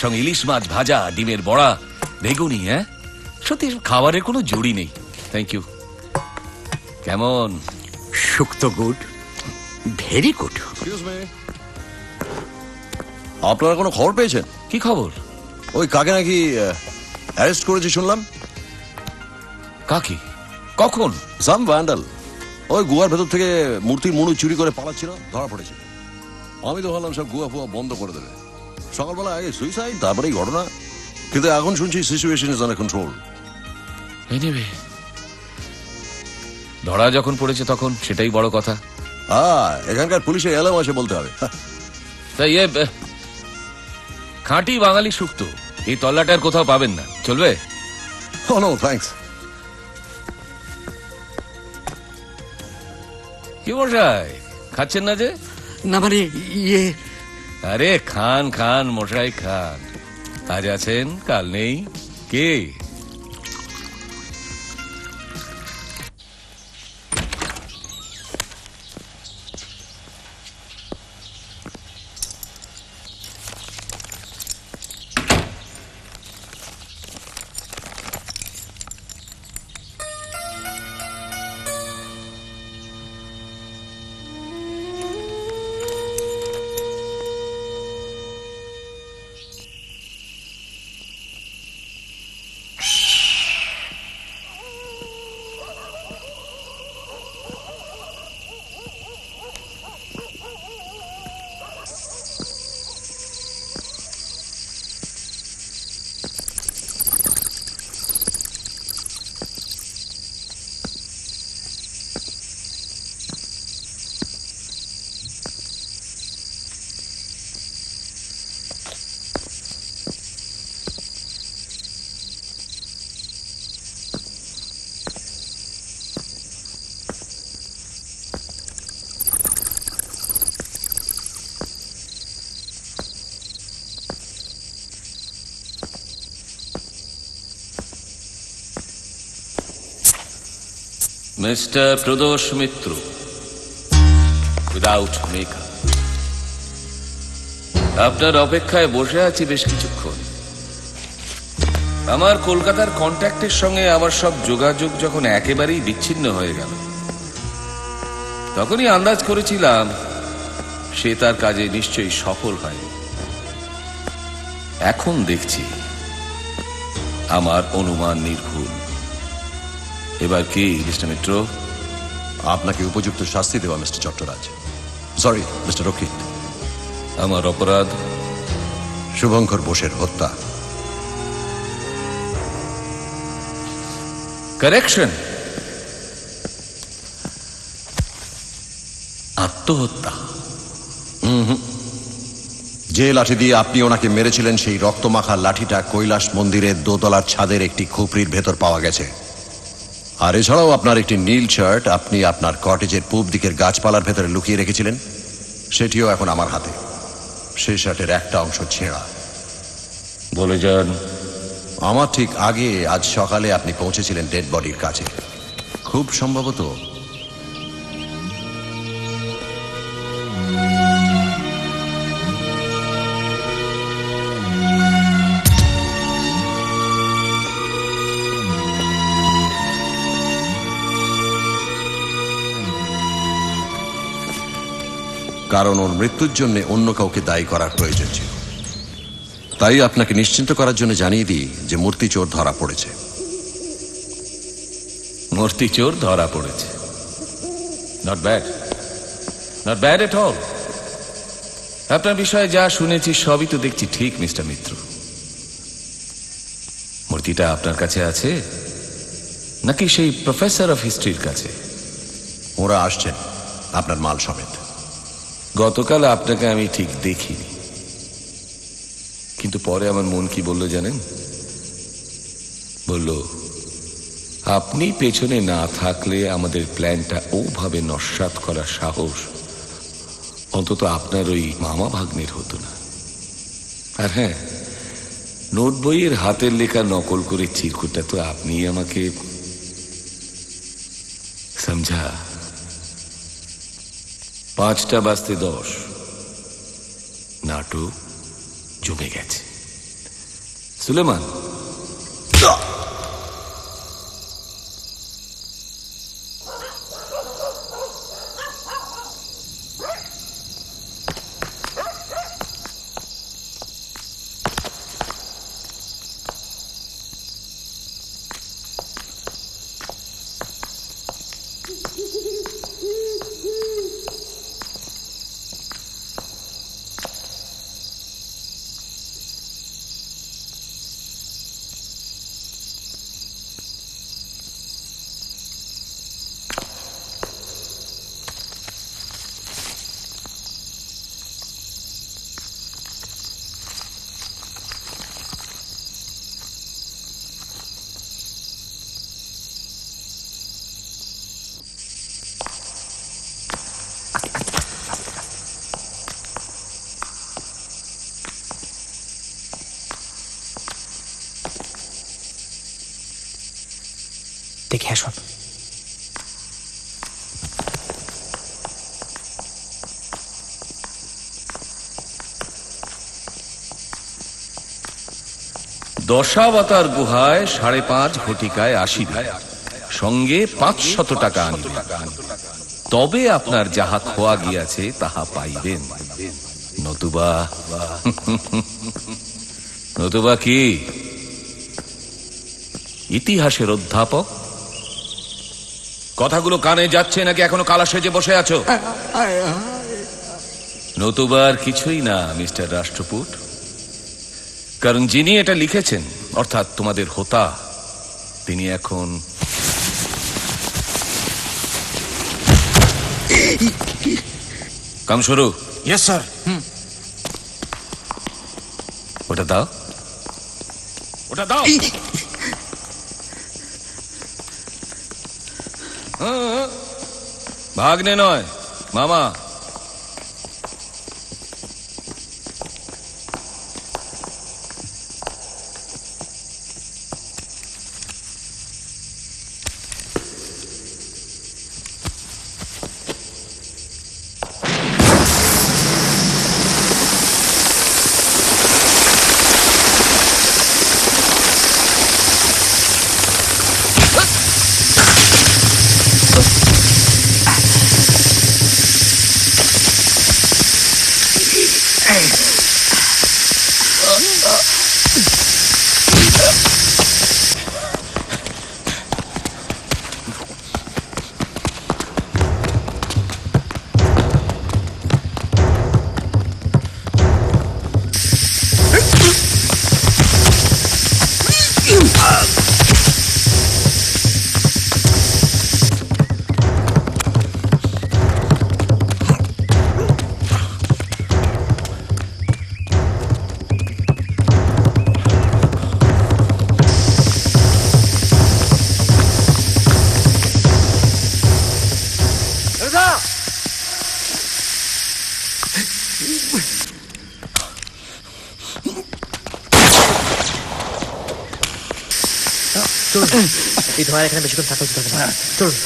সঙ্গে ইলিশ মাছ ভাজা, ডিমের বড়া, বেগুনি। হ্যাঁ, সত্যি খাবারের কোনো জুড়ি নেই। Thank you. কেমন? Shukto good, very good. আপনারা কোনো খবর পেয়েছেন? কি খবর? ওই কাকে নাকি অ্যারেস্ট করেছে শুনলাম। কাকে? কখন? সাম ভ্যান্ডাল ওই গুহার ভেতর থেকে মূর্তির মনু চুরি করে পালাচ্ছিল, ধরা পড়েছে। আমি তো ভাবলাম সব গুহা ফুয়া বন্ধ করে দেবে। সকালবেলা আগে সুইসাইড, তারপরেই ঘটনা। কিন্তু এখন শুনছি situation is under control. Anyway, ধরা যখন পড়েছে তখন সেটাই বড় কথা। এখানকার পুলিশের এলাম আসে বলতে হবে। তাই খাঁটি বাঙালি শুক্তো এই তল্লাটার কোথাও পাবেন না, চলবে? No thanks. কি মশাই, খাচ্ছেন না যে? না মানে ইয়ে। আরে খান খান মশাই খান। আজ আছেন কাল নেই। কে? মিস্টার প্রদোষ মিত্র, উইদাউট মেকআপ। আপনার অপেক্ষায় বসে আছি বেশ কিছুক্ষণ। আমার কলকাতার কন্ট্যাক্টের সঙ্গে আমার সব যোগাযোগ যখন একেবারেই বিচ্ছিন্ন হয়ে গেল, তখনই আন্দাজ করেছিলাম সে তার কাজে নিশ্চয়ই সফল হয়নি। এখন দেখছি আমার অনুমান নির্ভুল। এবার কি মিস্টার মিত্র? আপনাকে উপযুক্ত শাস্তি দেওয়া মিস্টার চট্টরাজ। সরি মিস্টার রক্ষিত। আমার অপরাধ শুভঙ্কর বোসের হত্যা। কারেকশন, আত্মহত্যা। যে লাঠি দিয়ে আপনি ওনাকে মেরেছিলেন সেই রক্তমাখা লাঠিটা কৈলাস মন্দিরের দোতলার ছাদের একটি খুপড়ির ভেতর পাওয়া গেছে। আর এছাড়াও আপনার একটি নীল শার্ট আপনি আপনার কটেজের পূব দিকের গাছপালার ভেতরে লুকিয়ে রেখেছিলেন, সেটিও এখন আমার হাতে। সেই শার্টের একটা অংশ ছেঁড়া। বলে যান। আমার ঠিক আগে আজ সকালে আপনি পৌঁছেছিলেন ডেড বডির কাছে। খুব সম্ভবত কারণ ওর মৃত্যুর জন্য অন্য কাউকে দায়ী করার প্রয়োজন ছিল। তাই আপনাকে নিশ্চিন্ত করার জন্য জানিয়ে দিই যে মূর্তি চোর ধরা পড়েছে। মূর্তি চোর ধরা পড়েছে? Not bad, not bad at all. আপনার বিষয়ে যা শুনেছি সবই তো দেখছি ঠিক মিস্টার মিত্র। মূর্তিটা আপনার কাছে আছে নাকি সেই প্রফেসর অফ হিস্ট্রির কাছে? ওরা আসছেন আপনার মাল সমেত। গতকাল আপনাকে আমি ঠিক দেখিনি, কিন্তু পরে আমার মন কি বলল জানেন? বলল আপনি পেছনে না থাকলে আমাদের প্ল্যানটা ওভাবে নস্যাৎ করার সাহস অন্তত আপনার ওই মামা ভাগ্নের হতো না। আর হ্যাঁ, নোট বইয়ের হাতের লেখা নকল করে চিরকুটটা তো আপনি আমাকে সমঝা। 5:10 নাটক জমে গেছে। সুলেমান, দেখে আসুন। দশাবতার গুহায় 5.5 ঘটিকায় আসিবে, সঙ্গে 500 টাকা আনিবে, তবে আপনার যাহা খোয়া গিয়াছে তাহা পাইবেন। নতুবা নতুবা কি ইতিহাসের অধ্যাপক? কথাগুলো কানে যাচ্ছে নাকি এখনো কালা সেজে বসে আছো? নতুবা আর কিছুই না মিস্টার রাষ্ট্রপুট, কারণ যিনি এটা লিখেছেন অর্থাৎ তোমাদের হোতা, তিনি এখন কাম শুরু। Yes sir. ওটা দাও, ওটা দাও। ভাগ্নে নয়, মামা। চলুন, এই ধোঁয়ার এখানে বেশিক্ষণ থাকা উচিত হবে না। চলুন।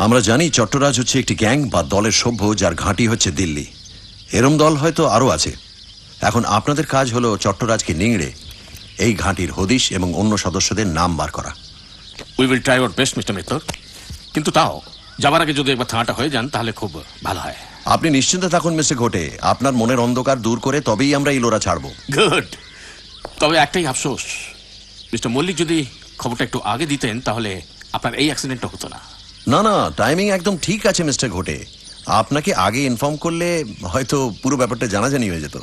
আমরা জানি চট্টরাজ হচ্ছে একটি গ্যাং বা দলের সভ্য যার ঘাঁটি হচ্ছে দিল্লি। এরম দল হয়তো আরো আছে। এখন আপনাদের কাজ হলো চট্টরাজকে নিংড়ে এই ঘাঁটির হদিশ এবং অন্য সদস্যদের নাম বার করা। We will try our best mister Mittal, কিন্তু তাও যাবার আগে যদি একবার থানাটা হয়ে যান তাহলে খুব ভালো হয়। আপনি নিশ্চিন্ত থাকুন মিস্টার ঘোটে, আপনার মনের অন্ধকার দূর করে তবেই আমরা ইলোরা ছাড়বো। গুড। তবে একটাই আফসোস, মিস্টার মল্লিক যদি খবরটা একটু আগে দিতেন তাহলে আপনার এই অ্যাক্সিডেন্টটা হতো না। না না, টাইমিং একদম ঠিক আছে মিস্টার ঘোটে। আপনাকে আগে ইনফর্ম করলে হয়তো পুরো ব্যাপারটা জানাজানি হয়ে যেত।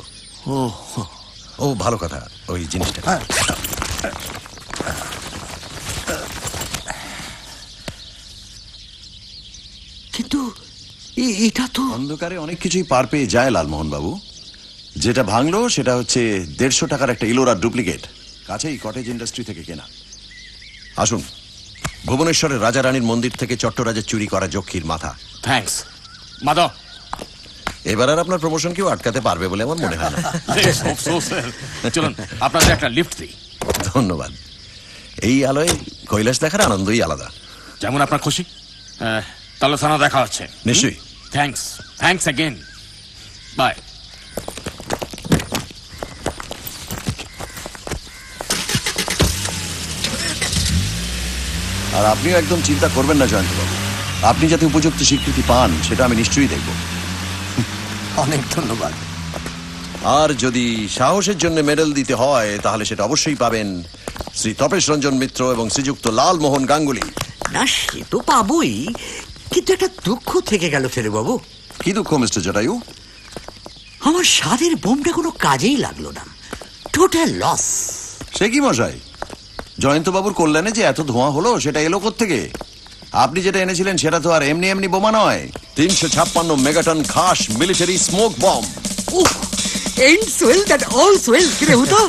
ও ভালো কথা, ওই জিনিসটা। কিন্তু এটা তো অন্ধকারে অনেক কিছুই পার পেয়ে যায় লালমোহন বাবু। যেটা ভাঙলো সেটা হচ্ছে 150 টাকার একটা ইলোরা ডুপ্লিকেট, কাছেই কটেজ ইন্ডাস্ট্রি থেকে কেনা। আসুন, ভুবনেশ্বরের রাজা রানীর মন্দির থেকে চট্টরাজের চুরি করা যক্ষীর মাথা। থ্যাঙ্কস মাধব। এবার আর আপনার প্রমোশন কেউ আটকাতে পারবে বলে আমার মনে হয় না। চলুন আপনাদের একটা লিফট দিই। ধন্যবাদ। এই আলোয় কৈলাস দেখার আনন্দই আলাদা। যেমন আপনার খুশি। তাহলে থানা দেখা হচ্ছে। নিশ্চয়ই। Thanks, thanks again. বাই। আর আপনিও একদম চিন্তা করবেন না জয়ন্তবাবু, আপনি যাতে উপযুক্ত স্বীকৃতি পান সেটা আমি নিশ্চয়ই দেখব। অনেক ধন্যবাদ। আর যদি সাহসের জন্য মেডেল দিতে হয় তাহলে সেটা অবশ্যই পাবেন শ্রী তপেশ রঞ্জন মিত্র এবং শ্রীযুক্ত লালমোহন গাঙ্গুলি। না সে তো পাবই, কিন্তু একটা দুঃখ থেকে গেল ফেরে বাবু। কি দুঃখ মিস্টার জটায়ু? আমার স্বাদের বোমটা কোনো কাজেই লাগলো না, টোটাল লস। সে কি মশাই, জয়ন্তবাবুর কল্যাণে যে এত ধোঁয়া হলো সেটা এলো কোত্থেকে? আপনি যেটা এনেছিলেন সেটা তো আর এমনি এমনি বোমা নয়, 356 মেগাটন খাস military smoke bomb. Ain't swell that all swell, কি রে হুতো?